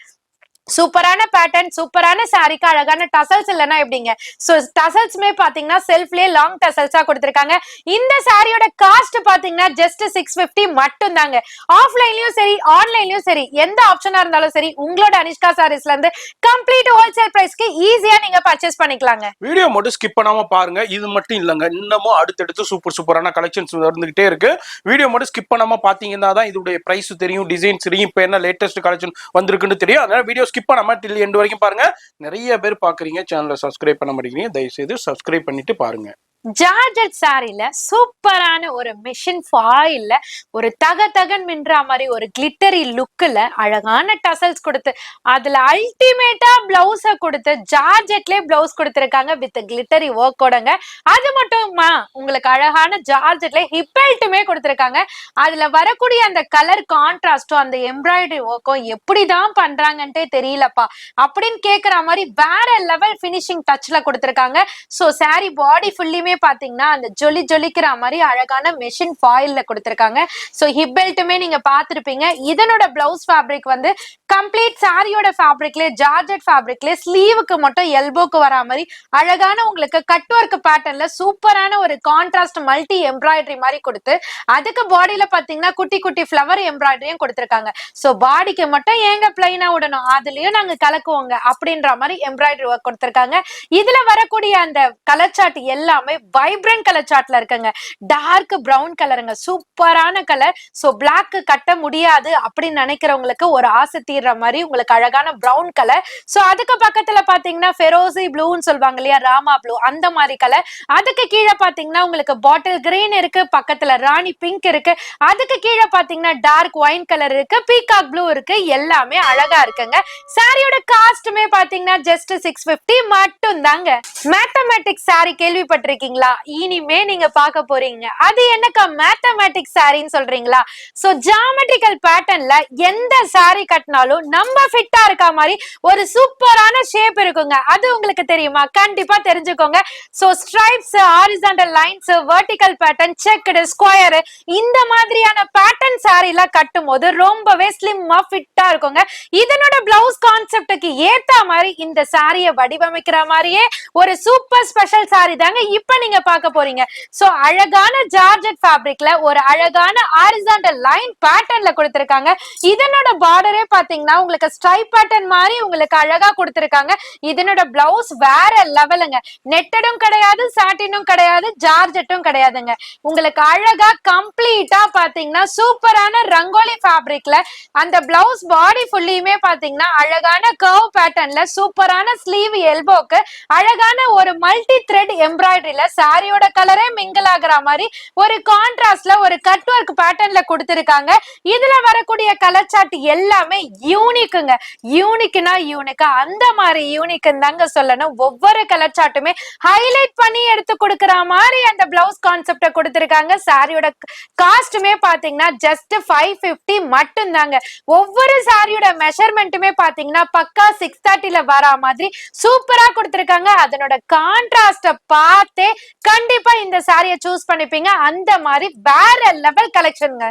சூப்பரான பேட்டர்ன், சூப்பரான சாரிக்கு அழகான டசல்ஸ் இல்லைன்னா எப்படிங்க? சோ டசல்ஸ்மே பாத்தீங்கன்னா செல்ஃப்லயே லாங் டசல்ஸா கொடுத்திருக்காங்க. இந்த சாரியோட காஸ்ட் பாத்தீங்கன்னா ஜஸ்ட் 650 மட்டும் தாங்க. ஆஃப்லைன்லயும் சரி, ஆன்லைன்லயும் சரி, எந்த ஆப்ஷனா இருந்தாலும் சரி, உங்களோட அனிஷ்கா சாரீஸ்ல இருந்து கம்ப்ளீட் ஹோல்சேல் பிரைஸ்க்கு ஈஸியா நீங்க பர்ச்சேஸ் பண்ணிக்கலாங்க. வீடியோ மட்டும் ஸ்கிப் பண்ணாம பாருங்க. இது மட்டும் இல்லங்க, இன்னமும் அடுத்தடுத்து சூப்பரான கலெக்ஷன்ஸ் வந்துகிட்டே இருக்கு. வீடியோ மட்டும் ஸ்கிப் பண்ணாம பாத்தீங்கன்னா தான் இதோட பிரைஸ் தெரியும், டிசைன்ஸ் தெரியும், இப்ப என்ன லேட்டஸ்ட் கலெக்ஷன் வந்திருக்குன்னு தெரியும். அதனால வீடியோ ஸ்கிப் பண்ணாம டில் எண்ட் வரைக்கும் பாருங்க. நிறைய பேர் பாக்குறீங்க, சேனலை சப்ஸ்கிரைப் பண்ண மாட்டேங்கிறீங்க. தயவு செய்து சப்ஸ்கிரைப் பண்ணிட்டு பாருங்க. ஜார்ஜெட் சாரில சூப்பரான ஒரு மிஷின் ஃபாயில்ல ஒரு தகன் மின்ற மாதிரி ஒரு கிளிட்டரி லுக்ல அழகான டசல்ஸ் கொடுத்து அதுல அல்டிமேட்டா பிளவுஸ கொடுத்து ஜார்ஜெட்லயே பிளவுஸ் கொடுத்திருக்காங்க வித் கிளிட்டரி ஒர்க்கோடங்க. அது மட்டுமா உங்களுக்கு அழகான ஜார்ஜெட்ல ஹிப் பெல்ட்டுமே கொடுத்திருக்காங்க. அதுல வரக்கூடிய அந்த கலர் கான்ட்ராஸ்டும் அந்த எம்ப்ராய்டரி ஒர்க்கும் எப்படிதான் பண்றாங்கன்ட்டே தெரியலப்பா அப்படின்னு கேக்குற மாதிரி வேற லெவல் பினிஷிங் டச்ல கொடுத்திருக்காங்க. சோ சாரி பாடி ஃபுல்லிமே பாத்தீங்கன்னா அந்த ஜொலிக்கிற மாதிரி அழகான மெஷின் ஃபாயில்ல கொடுத்திருக்காங்க. சோ ஹிப் பெல்ட்டுமே நீங்க பாத்திருப்பீங்க. இதனோட பிளவுஸ் ஃபேப்ரிக் வந்து கம்ப்ளீட் சாரியோட ஃபேப்ரிக்ல, ஜார்ஜெட் ஃபேப்ரிக்ல, ஸ்லீவுக்கு மட்டும் எல்போக்கு வரா மாதிரி அழகான உங்களுக்கு கட் ஒர்க் பேட்டர்ன்ல சூப்பரான ஒரு கான்ட்ராஸ்ட் மல்டி எம்ப்ராய்டரி மாதிரி கொடுத்து அதுக்கு பாடியில பாத்தீங்கன்னா குட்டி குட்டி ஃபிளவர் எம்ப்ராய்டரியும் கொடுத்திருக்காங்க. சோ பாடிக்கு மட்டும் ஏங்க பிளைனா விடணும், அதுலயும் நாங்க கலக்குவோங்க அப்படின்ற மாதிரி எம்ப்ராய்டரி ஒர்க் கொடுத்திருக்காங்க. இதுல வரக்கூடிய அந்த கலர் சார்ட் எல்லாமே வைப்ரண்ட் கலர் சார்ட்ல இருக்குங்க. டார்க் பிரவுன் கலருங்க, சூப்பரான கலர். சோ பிளாக் கட்ட முடியாது அப்படின்னு நினைக்கிறவங்களுக்கு ஒரு ஆசை தீர பண்ணிடுற மாதிரி உங்களுக்கு அழகான பிரவுன் கலர். சோ அதுக்கு பக்கத்துல பாத்தீங்கன்னா ஃபெரோசி ப்ளூன்னு சொல்லுவாங்க இல்லையா, ராமா ப்ளூ, அந்த மாதிரி கலர். அதுக்கு கீழே பாத்தீங்கன்னா உங்களுக்கு பாட்டில் கிரீன் இருக்கு, பக்கத்துல ராணி பிங்க் இருக்கு, அதுக்கு கீழே பாத்தீங்கன்னா டார்க் ஒயின் கலர் இருக்கு, பீகாக் ப்ளூ இருக்கு. எல்லாமே அழகா இருக்குங்க. சாரியோட காஸ்ட்டுமே பாத்தீங்கன்னா ஜஸ்ட் 650 மட்டும் தாங்க. மேத்தமேட்டிக்ஸ் சாரி கேள்விப்பட்டிருக்கீங்களா? இனிமே நீங்க பார்க்க போறீங்க. அது என்னக்கா மேத்தமேட்டிக்ஸ் சாரின்னு சொல்றீங்களா? சோ ஜியோமெட்ரிக்கல் பேட்டர்ன்ல எந்த சாரி கட்டினாலும் நம்ம ஃபிட்டா இருக்க மாதிரி ஒரு சூப்பரான ஷேப் இருக்குங்க. அது உங்களுக்கு தெரியுமா? கண்டிப்பா தெரிஞ்சுக்கோங்க. So stripes, horizontal lines, vertical pattern, checked, square, இந்த மாதிரியான பேட்டர்ன் சாரில கட்டும் போது ரொம்பவே ஸ்லிம்மா ஃபிட்டா இருக்குங்க. இதனோட பிளவுஸ் கான்செப்டுக்கு ஏத்த மாதிரி இந்த சாரியை வடிவமைக்கிற மாதிரியே ஒரு சூப்பர் ஸ்பெஷல் சாரி தாங்க இப்ப நீங்க பார்க்க போறீங்க. சோ அழகான ஜார்ஜெட் ஃபேப்ரிக்ல ஒரு அழகான ஹாரிசான்டல் லைன் பேட்டர்ன்ல கொடுத்திருக்காங்க. இதனோட பார்டரே பாத்தீங்கன்னா உங்களுக்கு ஸ்ட்ரைப் பேட்டர்ன் மாதிரி உங்களுக்கு அழகா கொடுத்திருக்காங்க. இதனோட பிளவுஸ் வேற லெவலுங்க. நெட்டடும் கிடையாது, சாட்டினும் கிடையாது, ஜார்ஜெட்டும் கிடையாதுங்க. உங்களுக்கு அழகா கம்ப்ளீட்டா பாத்தீங்கன்னா சூப்பரான ரங்கோலி ஃபேப்ரிக்ல அந்த பிளவுஸ் பாடி ஃபுல்லியுமே பாத்தீங்கன்னா அழகான கர்வ் பேட்டர்ன்ல சூப்பரான ஸ்லீவ், எல்போக்கு அழகான ஒரு மல்டி த்ரெட் எம்ப்ராய்டரியில சாரியோட கலரே மிங்கிள் ஆகுற மாதிரி ஒரு கான்ட்ராஸ்ட்ல ஒரு கட் ஒர்க் பேட்டர்ன்ல கொடுத்திருக்காங்க. இதுல வரக்கூடிய கலர் சார்ட் எல்லாமே யூனிக்குங்க. யூனிக்னா யூனிக்கா அந்த மாதிரி யூனிக்னு தாங்க சொல்லணும். ஒவ்வொரு கலர் சார்ட்டுமே ஹைலைட் பண்ணி எடுத்து கொடுக்கிற மாதிரி அந்த பிளவுஸ் கான்செப்ட கொடுத்திருக்காங்க. சாரியோட காஸ்ட்டுமே பாத்தீங்கன்னா ஜஸ்ட் 550 மட்டும் தாங்க. ஒவ்வொரு சாரியோட மெஷர்மெண்ட்டுமே பாத்தீங்கன்னா பக்கா 630ல வர மாதிரி சூப்பரா கொடுத்திருக்காங்க. அதனோட கான்ட்ராஸ்ட பார்த்தே கண்டிப்பா இந்த சாரியை சூஸ் பண்ணிப்பீங்க. அந்த மாதிரி வேற லெவல் கலெக்ஷனுங்க.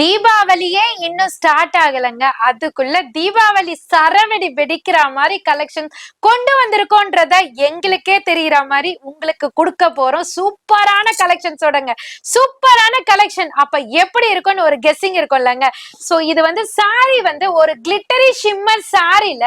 தீபாவளியே இன்னும் ஸ்டார்ட் ஆகலங்க, அதுக்குள்ள தீபாவளி சரவெடி வெடிக்கிற மாதிரி கலெக்ஷன் கொண்டு வந்திருக்கோன்றத எங்களுக்கே தெரியற மாதிரி உங்களுக்கு கொடுக்க போறோம். சூப்பரான கலெக்ஷன்ஸோடங்க. சூப்பரான கலெக்ஷன் அப்ப எப்படி இருக்கும்னு ஒரு கெஸ்ஸிங் இருக்கும்லங்க. சோ இது வந்து சாரி வந்து ஒரு கிளிட்டரி ஷிம்மர் சாரில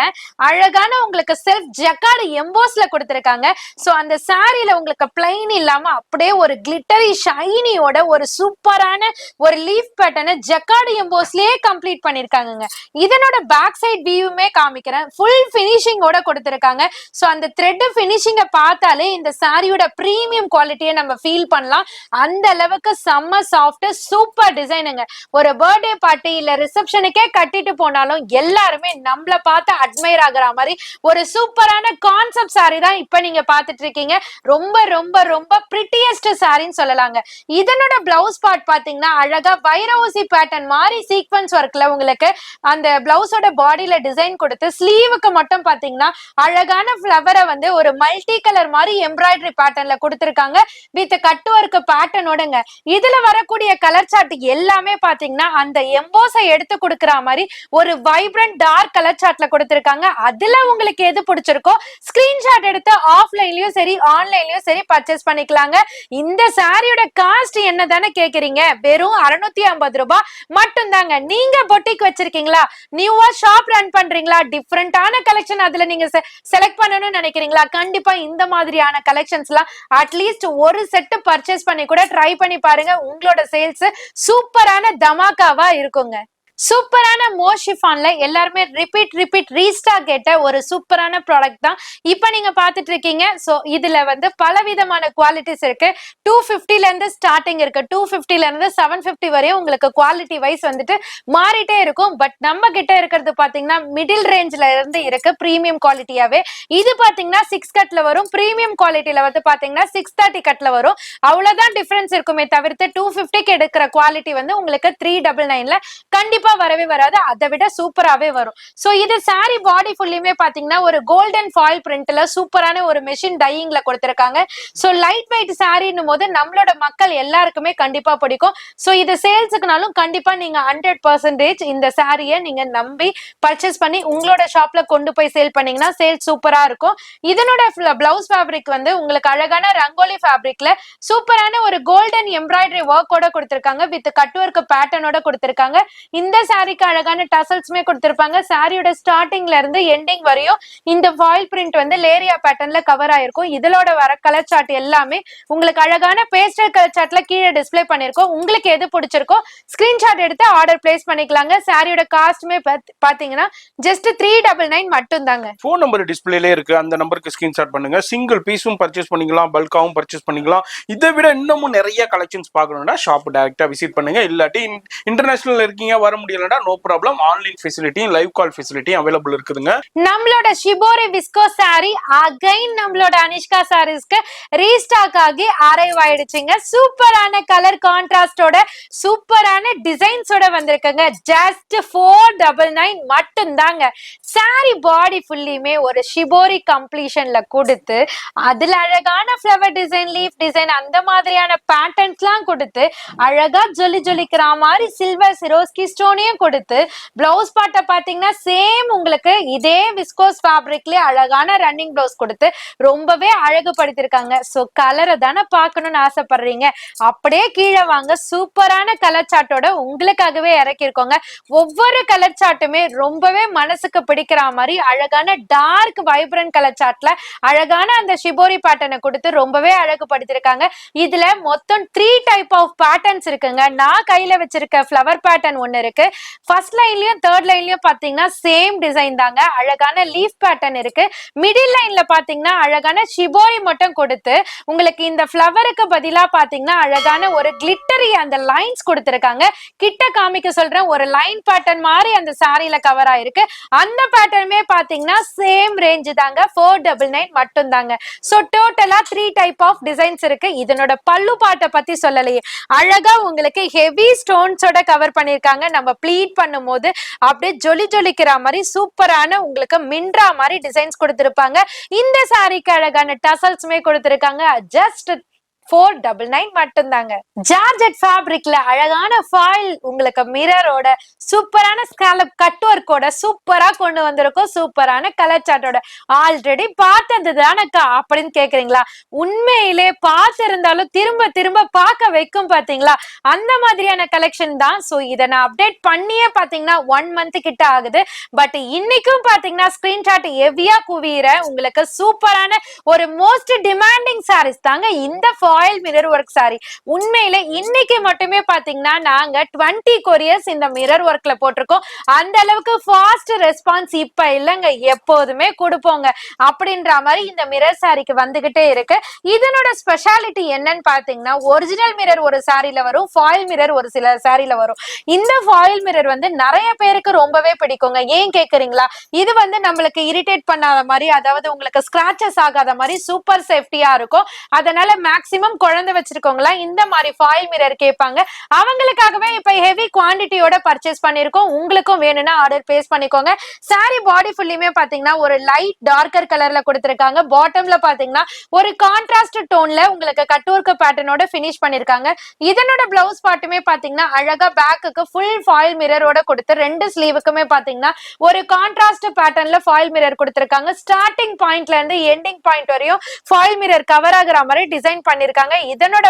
அழகான உங்களுக்கு செல்ஃப் ஜக்கார்டு எம்போஸ்ல கொடுத்திருக்காங்க. சோ அந்த சாரில உங்களுக்கு பிளைன் இல்லாம அப்படியே ஒரு கிளிட்டரி ஷைனியோட ஒரு சூப்பரான ஒரு லீஃப் பேட்டர்னை ஜக்கார்டு எம்போஸ்லயே கம்ப்ளீட் பண்ணிருக்காங்க. இதனோட பேக் சைட் வியூமே காமிக்கிறேன். ஃபுல் பினிஷிங்கோட கொடுத்திருக்காங்க. சோ அந்த த்ரெட் பினிஷிங்க பார்த்தாலே இந்த சாரியோட பிரீமியம் குவாலிட்டியை நம்ம ஃபீல் பண்ணலாம். அந்த அளவுக்கு செம்ம சாஃப்ட் சூப்பர் டிசைனுங்க. ஒரு பர்த்டே பார்ட்டி இல்ல ரிசப்ஷனுக்கே கட்டிட்டு போனாலும் எல்லாருமே நம்மள பார்த்து அட்மையர் ஆகுற மாதிரி ஒரு சூப்பரான கான்செப்ட் சாரி தான் இப்ப நீங்க பாத்துட்டு இருக்கீங்க. ரொம்ப ரொம்ப ரொம்ப பிரிட்டியஸ்ட் சாரின்னு சொல்லலாங்க. இதனோட பிளவுஸ் பார்ட் பாத்தீங்கன்னா அழகா வைரவுசி பேட்டர்ன் மாதிரி சீக்வென்ஸ் ஒர்க்ல உங்களுக்கு அந்த பிளவுஸோட பாடியில டிசைன் கொடுத்து ஸ்லீவுக்கு மட்டும் பாத்தீங்கன்னா அழகான ஃபிளவரை வந்து ஒரு மல்டி கலர் மாதிரி எம்ப்ராய்டரி பேட்டர்ன்ல கொடுத்திருக்காங்க வித் கட் ஒர்க் பேட்டர்னோடங்க. இதுல வரக்கூடிய கலர் சார்ட் எல்லாமே பாத்தீங்கன்னா அந்த எம்போஸை எடுத்து கொடுக்கிற மாதிரி ஒரு வைப்ரண்ட் டார்க் கலர் சார்ட்ல கொடுத்திருக்காங்க. அதுல உங்களுக்கு எது பிடிச்சிருக்கோ ஸ்கிரீன்ஷாட் எடுத்து ஆஃப்லைன்லயும் சரி ஆன்லைன்லயும் சரி பர்ச்சேஸ் பண்ணிக்கலாங்க. இந்த சாரியோட காஸ்ட் என்னதானே கேக்குறீங்க? வெறும் 650 ரூபாய் மட்டும் தாங்க. நீங்க பொட்டிக் வச்சிருக்கீங்களா, நியூவா ஷாப் ரன் பண்றீங்களா, டிஃபரெண்டான கலெக்ஷன் அதுல நீங்க செலக்ட் பண்ணணும்னு நினைக்கிறீங்களா? கண்டிப்பா இந்த மாதிரியான கலெக்ஷன்ஸ் எல்லாம் அட்லீஸ்ட் ஒரு செட் பர்ச்சேஸ் பண்ணி கூட ட்ரை பண்ணி பாருங்க. உங்களோட சேல்ஸ் சூப்பரான தமாக்காவா இருக்குங்க. சூப்பரான மோஷிஃபான்ல எல்லாருமே ரிப்பீட் ரீஸ்டாக் கேட்ட ஒரு சூப்பரான ப்ராடக்ட் தான் இப்ப நீங்க பாத்துட்டு இருக்கீங்க. சோ இதுல வந்து பலவிதமான குவாலிட்டிஸ் இருக்கு. 250ல இருந்து ஸ்டார்டிங் இருக்கு. 250ல இருந்து 750 வரையும் உங்களுக்கு குவாலிட்டி வைஸ் வந்துட்டு மாறிட்டே இருக்கும். பட் நம்ம கிட்ட இருக்கிறது பாத்தீங்கன்னா மிடில் ரேஞ்ச்ல இருந்து இருக்கு பிரீமியம் குவாலிட்டியாவே. இது பாத்தீங்கன்னா 6 கட்ல வரும். பிரீமியம் குவாலிட்டியில வந்து பாத்தீங்கன்னா 630 கட்ல வரும். அவ்வளவுதான் டிஃபரன்ஸ் இருக்குமே தவிர்த்து 250க்கு எடுக்கிற குவாலிட்டி வந்து உங்களுக்கு 399ல கண்டிப்பா வரவே வராது. அதை விட சூப்பராவே வரும். சோ இது சாரி பாடி ஃபுல்லியுமே பாத்தீங்கன்னா ஒரு கோல்டன் ஃபாயில் பிரிண்ட்ல சூப்பரான ஒரு மெஷின் டையிங்ல கொடுத்திருக்காங்க. சோ லைட் வெயிட் சாரின்னும் போது நம்மளோட மக்கள் எல்லாருக்குமே கண்டிப்பா பிடிக்கும். சோ இது சேல்ஸுக்குனாலும் கண்டிப்பா நீங்க 100% இந்த சாரியை நீங்க நம்பி பர்ச்சேஸ் பண்ணி உங்களோட ஷாப்ல கொண்டு போய் சேல் பண்ணீங்கன்னா சேல் சூப்பரா இருக்கும். இதனோட பிளவுஸ் ஃபேப்ரிக் வந்து உங்களுக்கு அழகான ரங்கோலி ஃபேப்ரிக்ல சூப்பரான ஒரு கோல்டன் எம்ப்ராய்டரி ஒர்க்கோட கொடுத்திருக்காங்க வித் கட் ஒர்க் பேட்டர்னோட கொடுத்திருக்காங்க. இந்த இந்த சாரிக்கு அழகான டசல்ஸ்மே கொடுத்திருப்பாங்க. சாரியோட ஸ்டார்டிங்ல இருந்து எண்டிங் வரையும் இந்த ஃபாயில் பிரிண்ட் வந்து லேரியா பேட்டர்ன்ல கவர் ஆயிருக்கும். இதோட வர கலர் சார்ட் எல்லாமே உங்களுக்கு அழகான பேஸ்டல் கலர் சார்ட்ல கீழே டிஸ்ப்ளே பண்ணிருக்கோம். உங்களுக்கு எது பிடிச்சிருக்கோ ஸ்கிரீன்ஷாட் எடுத்து ஆர்டர் பிளேஸ் பண்ணிக்கலாங்க. சாரியோட காஸ்ட்மே பாத்தீங்கன்னா ஜஸ்ட் 399 மட்டும் தாங்க. ஃபோன் நம்பர் டிஸ்பிளேல இருக்கு, அந்த நம்பருக்கு ஸ்கிரீன்ஷாட் பண்ணுங்க. சிங்கிள் பீஸும் பர்ச்சேஸ் பண்ணிக்கலாம், பல்காவும் பர்ச்சேஸ் பண்ணிக்கலாம். இதை விட இன்னமும் நிறைய கலெக்ஷன்ஸ் பார்க்கணும்னா ஷாப் டைரக்டா விசிட் பண்ணுங்க. இல்லாட்டி இன்டர்நேஷனல் இருக்கீங்க வர முடியலன்னா நோ ப்ராப்ளம், ஆன்லைன் ஃபெசிலிட்டியும் லைவ் கால் ஃபெசிலிட்டியும் அவைலபிள் இருக்குதுங்க. நம்மளோட ஷிபோரி விஸ்கோ சாரி அகைன் நம்மளோட அனிஷ்கா சாரீஸ்க்கு ரீஸ்டாக் ஆகி அரைவ் ஆயிடுச்சுங்க. சூப்பரான கலர் கான்ட்ராஸ்டோட சூப்பரான டிசைன்ஸோட வந்திருக்குங்க. ஜஸ்ட் 499 மட்டும் தாங்க. சாரி பாடி ஃபுல்லியுமே ஒரு ஷிபோரி கம்ப்ளீஷன்ல கொடுத்து அதுல அழகான ஃப்ளவர் டிசைன், லீஃப் டிசைன் அந்த மாதிரியான பேட்டர்ன்ஸ்லாம் கொடுத்து அழகா ஜொலி ஜொலிக்கிற மாதிரி சில்வர் சிரோஸ்கி ஸ்டோனையும் கொடுத்து பிளவுஸ் பார்ட்ட பாத்தீங்கன்னா சேம் உங்களுக்கு இதே விஸ்கோஸ் ஃபேப்ரிக்லயே அழகான ரன்னிங் பிளவுஸ் கொடுத்து ரொம்பவே அழகுபடுத்திருக்காங்க. சோ கலரை தானே பார்க்கணும்னு ஆசைப்படுறீங்க, அப்படியே கீழே வாங்க. சூப்பரான கலர் சார்ட்டோட உங்களுக்காகவே இறக்கிருக்கோங்க. ஒவ்வொரு கலர் சார்ட்டுமே ரொம்பவே மனசுக்கு பிடிக்கிற மாதிரி அழகான டார்க் வைப்ரண்ட் கலர் சார்ட்ல அழகான அந்த ஷிபோரி பேட்டர்னை கொடுத்து ரொம்பவே அழகுபடுத்திருக்காங்க. இதுல மொத்தம் 3 டைப் ஆஃப் பேட்டர்ன்ஸ் இருக்குங்க. நான் கையில வச்சிருக்க ஃப்ளவர் பேட்டர்ன் ஒண்ணு இருக்கு. ஃபர்ஸ்ட் லைன்லயும் தேர்ட் லைன்லயும் பாத்தீங்கன்னா சேம் டிசைன் தாங்க. அழகான லீஃப் பேட்டர்ன் இருக்கு. மிடில் லைன்ல பாத்தீங்கன்னா அழகான ஷிபோரி மட்டும் கொடுத்து உங்களுக்கு இந்த ஃப்ளவருக்கு பதிலா பாத்தீங்கன்னா அழகான ஒரு கிளிட்டரி அந்த லைன்ஸ் கொடுத்திருக்காங்க. கிட்ட காமிக்க சொல்றேன், ஒரு லைன் பேட்டர்ன் மாதிரி அந்த சாரியில கவர் ஆயிருக்கு. அந்த பேட்டர்னுமே பாத்தீங்கன்னா சேம் ரேஞ்ச் தாங்க, 499 மட்டும் தாங்க. சோ டோட்டலா 3 டைப் ஆஃப் டிசைன்ஸ் இருக்கு. இதனோட பல்லு பாட்டை பத்தி சொல்லலையே, அழகா உங்களுக்கு ஹெவி ஸ்டோன்ஸோட கவர் பண்ணிருக்காங்க. நம்ம ப்ளீட் பண்ணும் போது அப்படியே ஜொலி ஜொலிக்கிற மாதிரி சூப்பரான உங்களுக்கு மின்ட்ரா மாதிரி டிசைன்ஸ் கொடுத்திருப்பாங்க. இந்த சாரிக்கு அழகான டசல்ஸ்மே கொடுத்திருக்காங்க. ஜஸ்ட் 499 மட்டும் தாங்க. ஜார்ஜெட் ஃபேப்ரிக்ல அழகான ஃபாயில் உங்களுக்கு மிரரோட சூப்பரான ஸ்காலப் கட் ஒர்க்கோட சூப்பரா கொண்டு வந்திருக்கோம். சூப்பரான கலர் சார்ட்டோட. ஆல்ரெடி பார்த்தது தானக்கா அப்படின்னு கேக்குறீங்களா? உண்மையிலே பார்த்திருந்தாலும் திரும்ப திரும்ப பார்க்க வைக்கும் பாத்தீங்களா, அந்த மாதிரியான கலெக்ஷன் தான். சோ இதை நான் அப்டேட் பண்ணியே பாத்தீங்கன்னா 1 மந்த் கிட்ட ஆகுது. பட் இன்னைக்கும் பாத்தீங்கன்னா ஸ்கிரீன்ஷாட் ஹெவியா குவிற உங்களுக்கு சூப்பரான ஒரு மோஸ்ட் டிமாண்டிங் சாரீஸ் தாங்க இந்த ஃபாயில் மிரர் ஒர்க் சாரி. உண்மையிலே இன்னைக்கு மட்டுமே பாத்தீங்கன்னா நாங்க 20 கொரியர்ஸ் இந்த மிரர் ஒர்க்ல போட்டிருக்கோம். அந்த அளவுக்கு ஃபாஸ்ட் ரெஸ்பான்ஸ் இப்ப இல்லங்க, எப்போதுமே கொடுப்போங்க அப்படின்ற மாதிரி இந்த மிரர் சாரிக்கு வந்துகிட்டே இருக்கு. இதனோட ஸ்பெஷாலிட்டி என்னன்னு பாத்தீங்கன்னா ஒரிஜினல் மிரர் ஒரு சாரில வரும், ஃபாயில் மிரர் ஒரு சில சாரில வரும். இந்த ஃபாயில் மிரர் வந்து நிறைய பேருக்கு ரொம்பவே பிடிக்குங்க. ஏன் கேக்குறீங்களா? இது வந்து நம்மளுக்கு இரிட்டேட் பண்ணாத மாதிரி, அதாவது உங்களுக்கு ஸ்கிராச்சஸ் ஆகாத மாதிரி சூப்பர் சேஃப்டியா இருக்கும். அதனால மேக்ஸிமம் குழந்தை வச்சிருக்கவங்களா இந்த மாதிரி ஃபாயில் மிரர் கேட்பாங்க. அவங்களுக்காகவே இப்ப ஹெவி குவாண்டிட்டியோட பர்ச்சேஸ் பண்ணிருக்கோம். உங்களுக்கும் வேணும்னா ஆர்டர் பிளேஸ் பண்ணிக்கோங்க. சாரி பாடி ஃபுல்லியுமே பாத்தீங்கன்னா ஒரு லைட் டார்க்கர் கலர்ல கொடுத்திருக்காங்க. பாட்டம்ல பாத்தீங்கன்னா ஒரு கான்ட்ராஸ்ட் டோன்ல உங்களுக்கு கட் ஒர்க் பேட்டர்னோட பினிஷ் பண்ணிருக்காங்க. இதனோட பிளவுஸ் பார்ட்டுமே பாத்தீங்கன்னா அழகா பேக்குக்கு ஃபுல் ஃபாயில் மிரரோட கொடுத்து 2 ஸ்லீவுக்குமே பாத்தீங்கன்னா ஒரு கான்ட்ராஸ்ட் பேட்டர்ன்ல ஃபாயில் மிரர் கொடுத்திருக்காங்க. ஸ்டார்டிங் பாயிண்ட்ல இருந்து எண்டிங் பாயிண்ட் வரையும் ஃபாயில் மிரர் கவர் ஆகுற மாதிரி டிசைன் பண்ணிருக்காங்க. இதனோட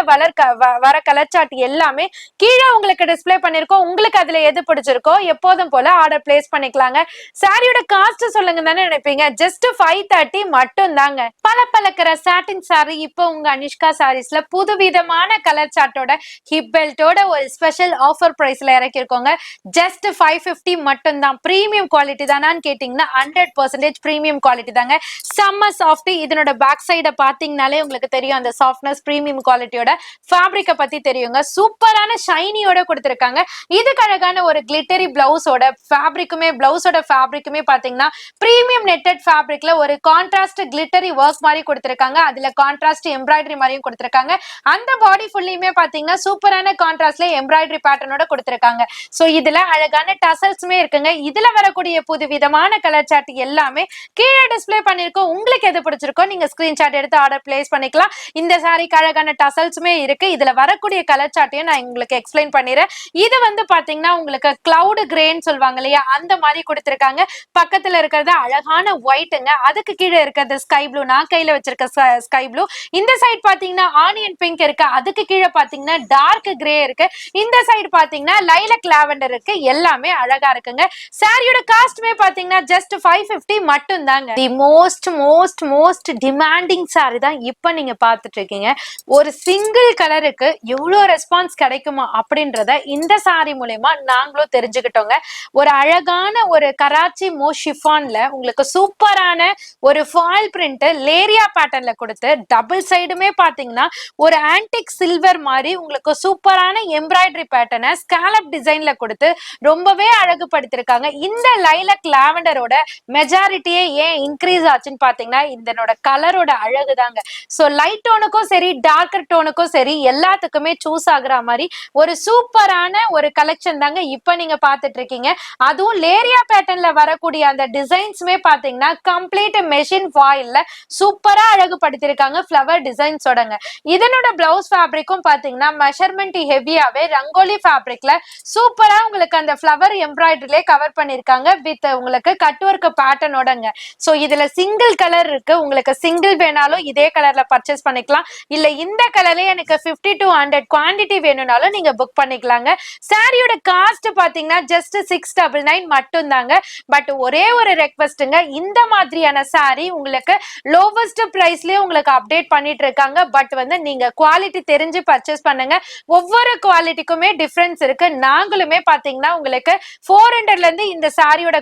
வர கலர் சார்ட் எல்லாமே கீழே உங்களுக்கு டிஸ்ப்ளே பண்ணிருக்கோம். உங்களுக்கு அதுல எது பிடிச்சிருக்கோ எப்போதும் போல ஆர்டர் பிளேஸ் பண்ணிக்கலாங்க. சாரியோட காஸ்ட் சொல்லுங்க தானே நினைப்பீங்க, ஜஸ்ட் 530 மட்டும் தாங்க. பளபளக்கிற சாட்டின் சாரி இப்போ உங்க அனிஷ்கா சாரீஸ்ல புதுவிதமான கலர் சார்ட்டோட ஹிப் பெல்ட்டோட ஒரு ஸ்பெஷல் ஆஃபர் பிரைஸ்ல இறக்கிருக்கோங்க. ஜஸ்ட் 550 மட்டும் தான். பிரீமியம் குவாலிட்டி தானான்னு கேட்டீங்கன்னா 100% பிரீமியம் குவாலிட்டி தாங்க. செம்ம சாஃப்ட். இதனோட பேக் சைட பாத்தீங்கன்னாலே உங்களுக்கு தெரியும் அந்த சாஃப்ட்னஸ் பிரீமியம் குவாலிட்டியோட ஃபேப்ரிக்க பத்தி தெரியுங்க. சூப்பரான ஷைனியோட கொடுத்திருக்காங்க. இதுக்கு அழகான ஒரு கிளிட்டரி பிளவுஸோட ஃபேப்ரிக்குமே பாத்தீங்கன்னா பிரீமியம் நெட்டட் ஃபேப்ரிக்ல ஒரு கான்ட்ராஸ்ட் கிளிட்டரி ஒர்க் மாதிரி கொடுத்திருக்காங்க. அதுல கான்ட்ராஸ்ட் எம்ப்ராய்டரி மாதிரியும் கொடுத்திருக்காங்க. அந்த பாடி ஃபுல்லியுமே பாத்தீங்கன்னா சூப்பரான கான்ட்ராஸ்ட்ல எம்ப்ராய்டரி பேட்டர்னோட கொடுத்திருக்காங்க. சோ இதுல அழகான டசல்ஸ்மே இருக்குங்க. இதுல வரக்கூடிய புது விதமான கலர் சார்ட் எல்லாமே கீழே டிஸ்ப்ளே பண்ணிருக்கோம். உங்களுக்கு எது பிடிச்சிருக்கோ நீங்க ஸ்கிரீன்ஷாட் எடுத்து ஆர்டர் பிளேஸ் பண்ணிக்கலாம். இந்த சாரிக்கு அழகழகான டசல்ஸுமே இருக்கு. இதுல வரக்கூடிய கலர் சார்ட்டையும் நான் உங்களுக்கு எக்ஸ்பிளைன் பண்ணிடுறேன். இது வந்து பாத்தீங்கன்னா உங்களுக்கு கிளவுட் கிரேன்னு சொல்லுவாங்க இல்லையா, அந்த மாதிரி கொடுத்திருக்காங்க. பக்கத்துல இருக்கிறது அழகான ஒயிட்டுங்க, அதுக்கு கீழே இருக்கிறது ஸ்கை ப்ளூ, நான் கையில வச்சிருக்க ஸ்கை ப்ளூ. இந்த சைடு பாத்தீங்கன்னா ஆனியன் பிங்க் இருக்கு, அதுக்கு கீழே பாத்தீங்கன்னா டார்க் கிரே இருக்கு, இந்த சைடு பாத்தீங்கன்னா லைலக் லாவெண்டர் இருக்கு. எல்லாமே அழகா இருக்குங்க. சாரியோட காஸ்ட்மே பாத்தீங்கன்னா ஜஸ்ட் 550 மட்டும் தாங்க. The most most most demanding sorry தான் இப்ப நீங்க பாத்துட்டு இருக்கீங்க. ஒரு சிங்கிள் கலருக்கு எவ்வளவு ரெஸ்பான்ஸ் கிடைக்குமா அப்படின்றத இந்த சாரி மூலமா நாங்களும் தெரிஞ்சுக்கிட்டோங்க. ஒரு அழகான ஒரு கராச்சி மோ ஷிஃபான்ல உங்களுக்கு சூப்பரான ஒரு ஃபாயில் பிரிண்ட் லேரியா பேட்டர்ன்ல கொடுத்து டபுள் சைடுமே பாத்தீங்கன்னா ஒரு ஆன்டிக் சில்வர் மாதிரி உங்களுக்கு சூப்பரான எம்ப்ராய்டரி பேட்டர்னை ஸ்காலப் டிசைன்ல கொடுத்து ரொம்பவே அழகுபடுத்திருக்காங்க. இந்த லைலக் லாவெண்டரோட மெஜாரிட்டியே ஏன் இன்க்ரீஸ் ஆச்சுன்னு பாத்தீங்கன்னா இதனோட கலரோட அழகு தாங்க. சோ லைட் டோனுக்கும் சரி டார்க்கர் டோனுக்கும் சரி எல்லாத்துக்குமே சூஸ் ஆகுற மாதிரி ஒரு சூப்பரான ஒரு கலெக்ஷன் தாங்க இப்ப நீங்க பாத்துட்டு இருக்கீங்க. அதுவும் லேரியா பேட்டர்ன்ல வரக்கூடிய அந்த டிசைன்ஸ்மே பாத்தீங்கன்னா கம்ப்ளீட் மெஷின் ஃபாயில்ல சூப்பரா அழகுபடுத்திருக்காங்க ஃப்ளவர் டிசைன்ஸோடங்க. இதனோட பிளவுஸ் ஃபேப்ரிக்கும் பாத்தீங்கன்னா மெஷர்மெண்ட் ஹெவியாவே ரங்கோலி ஃபேப்ரிக்ல சூப்பரா உங்களுக்கு அந்த ஃப்ளவர் எம்ப்ராய்டரிலே கவர் பண்ணிருக்காங்க வித் உங்களுக்கு கட் ஒர்க் பேட்டர்னோடங்க. சோ இதுல சிங்கிள் கலர் இருக்கு, உங்களுக்கு சிங்கிள் வேணாலும் இதே கலர்ல பர்ச்சேஸ் பண்ணிக்கலாம், இல்ல இந்த கலர்லயே எனக்கு 50 to 100 குவாண்டிட்டி வேணும்னாலும் நீங்க புக் பண்ணிக்கலாங்க. சாரியோட காஸ்ட் பாத்தீங்கன்னா ஜஸ்ட் 699 மட்டும் தாங்க. பட் ஒரே ஒரு ரெக்வெஸ்ட்ங்க, இந்த மாதிரியான சாரி உங்களுக்கு லோவஸ்ட் பிரைஸ்லயே உங்களுக்கு அப்டேட் பண்ணிட்டு இருக்காங்க. பட் வந்து நீங்க குவாலிட்டி தெரிஞ்சு பர்ச்சேஸ் பண்ணுங்க. ஒவ்வொரு குவாலிட்டிக்குமே டிஃபரன்ஸ் இருக்கு. நாங்களுமே பாத்தீங்கன்னா உங்களுக்கு 400ல இருந்து இந்த சாரியோட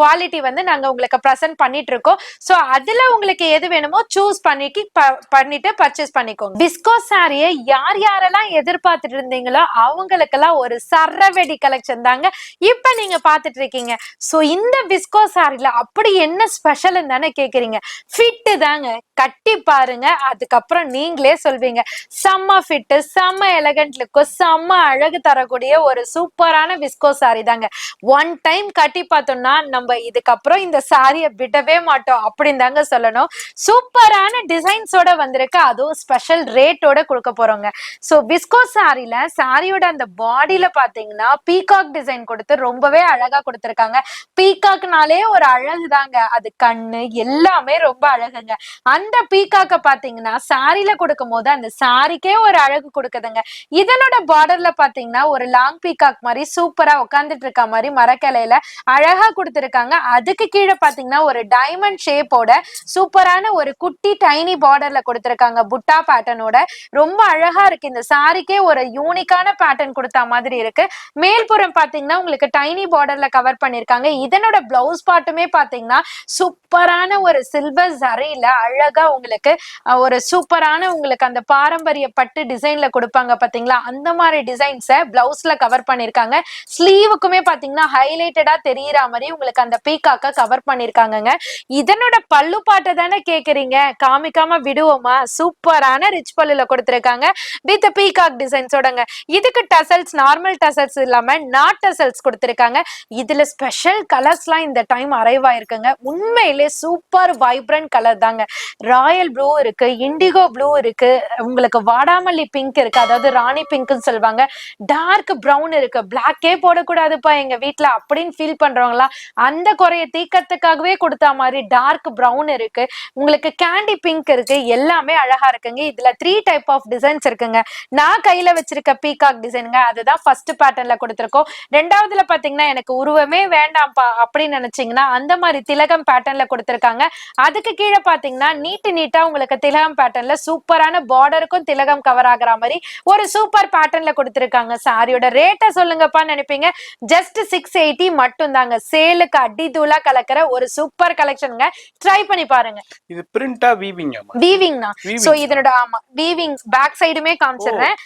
குவாலிட்டி வந்து நாங்க உங்களுக்கு பிரசன்ட் பண்ணிட்டு இருக்கோம். சோ அதுல உங்களுக்கு எது வேணுமோ சூஸ் பண்ணிட்டு பர்ச்சேஸ் பண்ணிக்கோங்க. பிஸ்கோ சாரியை யார் யாரெல்லாம் எதிர்பார்த்துட்டு இருந்தீங்களோ அவங்களுக்கெல்லாம் ஒரு சரவெடி கலெக்ஷன் தாங்க இப்ப நீங்க பாத்துட்டு இருக்கீங்க. சோ இந்த பிஸ்கோ சாரில அப்படி என்ன ஸ்பெஷல் தானே கேக்குறீங்க? ஃபிட் தாங்க. கட்டி பாருங்க, அதுக்கப்புறம் நீங்களே சொல்வீங்க. செம்ம ஃபிட், செம்ம எலகண்ட் லுக், செம்ம அழகு தரக்கூடிய ஒரு சூப்பரான விஸ்கோ சாரி தாங்க. ஒன் டைம் கட்டி பார்த்தோம்னா நம்ம இதுக்கப்புறம் இந்த சாரியை விடவே மாட்டோம் அப்படின்னு தாங்க சொல்லணும். சூப்பரான டிசைன்ஸோட வந்திருக்கு, அதுவும் ஸ்பெஷல் ரேட்டோட கொடுக்க போறோங்க. சோ விஸ்கோ சாரில சாரியோட அந்த பாடியில பாத்தீங்கன்னா பீகாக் டிசைன் கொடுத்து ரொம்பவே அழகா கொடுத்திருக்காங்க. பீகாக்னாலே ஒரு அழகு தாங்க, அது கண்ணு எல்லாமே ரொம்ப அழகுங்க. அந்த பீகாக்க பாத்தீங்கன்னா சாரில கொடுக்கும் போது அந்த சாரிக்கே ஒரு அழகு கொடுக்குதுங்க. இதனோட பார்டர்ல பாத்தீங்கன்னா ஒரு லாங் பீகாக் மாதிரி சூப்பரா உட்காந்துட்டு இருக்க மாதிரி மரக்கிளையில அழகா கொடுத்திருக்காங்க. அதுக்கு கீழே பாத்தீங்கன்னா ஒரு டைமண்ட் ஷேப்போட சூப்பரான ஒரு குட்டி டைனி பார்டர்ல கொடுத்திருக்காங்க புட்டா பேட்டர்னோட. ரொம்ப அழகா இருக்கு. இந்த சாரிக்கே ஒரு யூனிக்கான பேட்டர்ன் கொடுத்த மாதிரி இருக்கு. மேல்புறம் பாத்தீங்கன்னா உங்களுக்கு டைனி பார்டர்ல கவர் பண்ணிருக்காங்க. இதனோட பிளவுஸ் பார்ட்டுமே பாத்தீங்கன்னா சூப்பரான ஒரு சில்வர் ஜரியில அழகா உங்களுக்கு ஒரு சூப்பரான உங்களுக்கு அந்த பாரம்பரிய பட்டு டிசைன்ல கொடுப்பாங்க பாத்தீங்களா, அந்த மாதிரி டிசைன்ஸை பிளவுஸ்ல கவர் பண்ணிருக்காங்க. ஸ்லீவுக்குமே பாத்தீங்கன்னா ஹைலைட்டடா தெரியற மாதிரி உங்களுக்கு அந்த பீகாக்க கவர் பண்ணிருக்காங்க. இதனோட பல்லு பாட்டை தானே கேக்குறீங்க, காமிக்காம விடுவோமா? சூப்பரான ரிச் பல்லுல கொடுத்திருக்காங்க வித் பீகாக் டிசைன்ஸோடங்க. இதுக்கு டசல்ஸ் நார்மல் டசல்ஸ் இல்லாம நாட் டசல்ஸ் கொடுத்திருக்காங்க. இதுல ஸ்பெஷல் கலர்ஸ்லாம் இந்த டைம் அரைவ் ஆயிருக்குங்க. உண்மையிலே சூப்பர் வைப்ரண்ட் கலர் தாங்க. ராயல் ப்ளூ இருக்கு, இண்டிகோ ப்ளூ இருக்கு, உங்களுக்கு வாடாமல்லி பிங்க் இருக்கு, அதாவது ராணி பிங்க்னு சொல்லுவாங்க, டார்க் பிரவுன் இருக்கு. பிளாக்கே போடக்கூடாதுப்பா எங்க வீட்டுல அப்படின்னு ஃபீல் பண்றவங்களா அந்த குறைய தீக்கிறதுக்காகவே கொடுத்த மாதிரி டார்க் பிரவுன் இருக்கு, உங்களுக்கு கேண்டி பிங்க் இருக்கு. எல்லாமே அழகா இருக்குங்க. இதுல 3 டைப் ஆஃப் டிசைன்ஸ் இருக்குங்க. நான் கையில வச்சிருக்க பீகாக் டிசைனுங்க, அதுதான் ஃபர்ஸ்ட் பேட்டர்ன்ல கொடுத்திருக்கோம். ரெண்டாவதுல பாத்தீங்கன்னா எனக்கு உருவமே வேண்டாம்ப்பா அப்படின்னு நினைச்சீங்கன்னா அந்த மாதிரி திலகம் பேட்டர்ன்ல கொடுத்திருக்காங்க. அதுக்கு கீழே பாத்தீங்கன்னா நீட்டா உங்களுக்கு திலகம் பேட்டர்ன்ல சூப்பரான பார்டருக்கும் திலகம் கவர் ஆகுற மாதிரி ஒரு சூப்பர் பேட்டர்ன்ல கொடுத்திருக்காங்க. சாரியோட ரேட்டை சொல்லுங்கப்பா நினைப்பீங்க, ஜஸ்ட் 680 மட்டும் தாங்க. சேலுக்கு அடி தூளா கலக்கிற ஒரு சூப்பர் கலெக்ஷனுங்க. ட்ரை பண்ணி பாருங்க. இது பிரிண்டா வீவிங்கா? வீவிங்னா சோ இதனோட ஆமா வீவிங் பேக் சைடுமே காமிச்சிடுறேன்.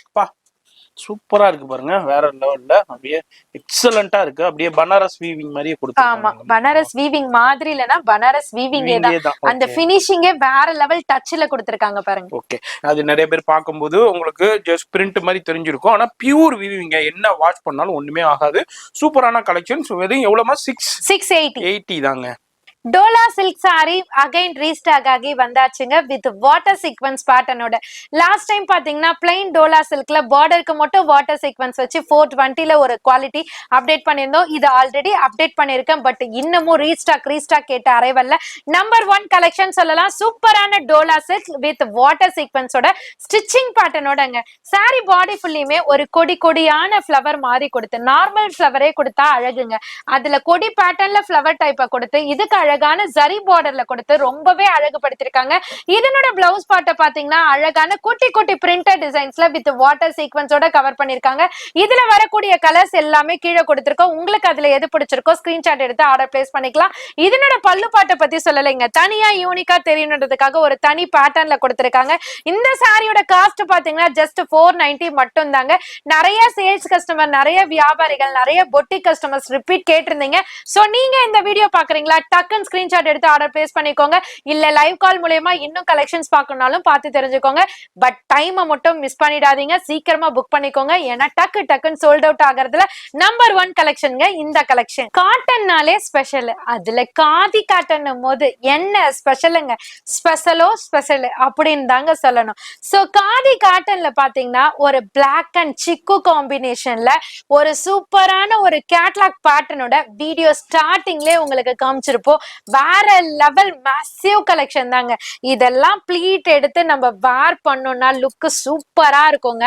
சூப்பரா இருக்கு பாருங்க, வேற லெவல்ல அப்படியே எக்ஸலண்டா இருக்கு. அப்படியே பனாரஸ் வீவிங் மாதிரியே கொடுத்திருக்காங்க. ஆமா, பனாரஸ் வீவிங் மாதிரி இல்லனா பனாரஸ் வீவிங்கே தான். அந்த ஃபினிஷிங்கே வேற லெவல் டச்ல கொடுத்திருக்காங்க பாருங்க. ஓகே, அது நிறைய பேர் பாக்கும்போது உங்களுக்கு ஜஸ்ட் பிரிண்ட் மாதிரி தெரிஞ்சிருக்கும், ஆனா பியூர் வீவிங், என்ன வாஷ் பண்ணாலும் ஒண்ணுமே ஆகாது. சூப்பரான கலெக்ஷன். வெறும் எவ்வளவுமா? 680 தாங்க. Dola silk sari again restock ஆகி வந்தாச்சுங்க வித் வாட்டர் சீக்வன்ஸ் பேட்டர்னோட. லாஸ்ட் டைம் பாத்தீங்கன்னா பிளைன் டோலா சில்க்ல பார்டருக்கு மட்டும் வாட்டர் சீக்வன்ஸ் வச்சு 420ல ஒரு குவாலிட்டி அப்டேட் பண்ணியிருந்தோம். இது ஆல்ரெடி அப்டேட் பண்ணிருக்கேன். பட் இன்னமும் ரீஸ்டாக் கேட்ட அரைவல்ல நம்பர் 1 கலெக்ஷன் சொல்லலாம். சூப்பரான டோலா சில்க் வித் வாட்டர் சீக்வன்ஸோட ஸ்டிச்சிங் பேட்டர்னோடங்க. சாரி பாடி ஃபுல்லியுமே ஒரு கொடியான ஃபிளவர் மாதிரி கொடுத்து, நார்மல் ஃபிளவரே கொடுத்தா அழகுங்க, அதுல கொடி பேட்டர்ன்ல ஃபிளவர் டைப்பை கொடுத்து இதுக்கு அழகான ஜரி பார்டர்ல கொடுத்து ரொம்பவே அழகுபடுத்திருக்காங்க. இதனோட பிளவுஸ் பார்ட்ட பாத்தீங்கன்னா அழகான குட்டி பிரிண்டட் டிசைன்ஸ்ல வித் வாட்டர் சீக்வன்ஸோட கவர் பண்ணிருக்காங்க. இதுல வரக்கூடிய கலர்ஸ் எல்லாமே கீழே கொடுத்திருக்கோம். உங்களுக்கு அதுல எது பிடிச்சிருக்கோ ஸ்கிரீன்ஷாட் எடுத்து ஆர்டர் பிளேஸ் பண்ணிக்கலாம். இதனோட பல்லு பாட்டை பத்தி சொல்லலைங்க, தனியா யூனிக்கா தெரியணுன்றதுக்காக ஒரு தனி பேட்டர்ன்ல கொடுத்திருக்காங்க. இந்த சாரியோட காஸ்ட் பாத்தீங்கன்னா ஜஸ்ட் 490 மட்டும் தாங்க. நிறைய சேல்ஸ் கஸ்டமர், நிறைய வியாபாரிகள், நிறைய பொட்டிக் கஸ்டமர்ஸ் ரிப்பீட் கேட்டிருந்தீங்க. சோ நீங்க இந்த வீடியோ பாக்குறீங்களா, டக்குன்னு ஸ்கிரீன்ஷாட் எடுத்து ஆர்டர் பிளேஸ் பண்ணிக்கோங்க. இல்ல லைவ் கால் மூலமா இன்னும் கலெக்ஷன்ஸ் பார்க்கணும்னாலும் பார்த்து தெரிஞ்சுக்கோங்க. பட் டைமை மட்டும் மிஸ் பண்ணிடாதீங்க, சீக்கிரமா புக் பண்ணிக்கோங்க. ஏன்னா டக்குன்னு சோல்ட் அவுட் ஆகிறதுல நம்பர் 1 கலெக்ஷனுங்க இந்த கலெக்ஷன். காட்டன்னாலே ஸ்பெஷல், அதுல காதி காட்டன் போது என்ன ஸ்பெஷலுங்க, ஸ்பெஷல் அப்படின்னு தாங்க சொல்லணும். சோ காதி காட்டன்ல பாத்தீங்கன்னா ஒரு பிளாக் அண்ட் சிக்கு காம்பினேஷன்ல ஒரு சூப்பரான ஒரு கேட்லாக் பேட்டர்னோட வீடியோ ஸ்டார்டிங்ல உங்களுக்கு காமிச்சிருப்போம். வேற லெவல் மேசிவ் கலெக்ஷன் தாங்க. இதெல்லாம் ப்ளீட் எடுத்து நம்ம வேர் பண்ணோம்னா லுக் சூப்பரா இருக்குங்க.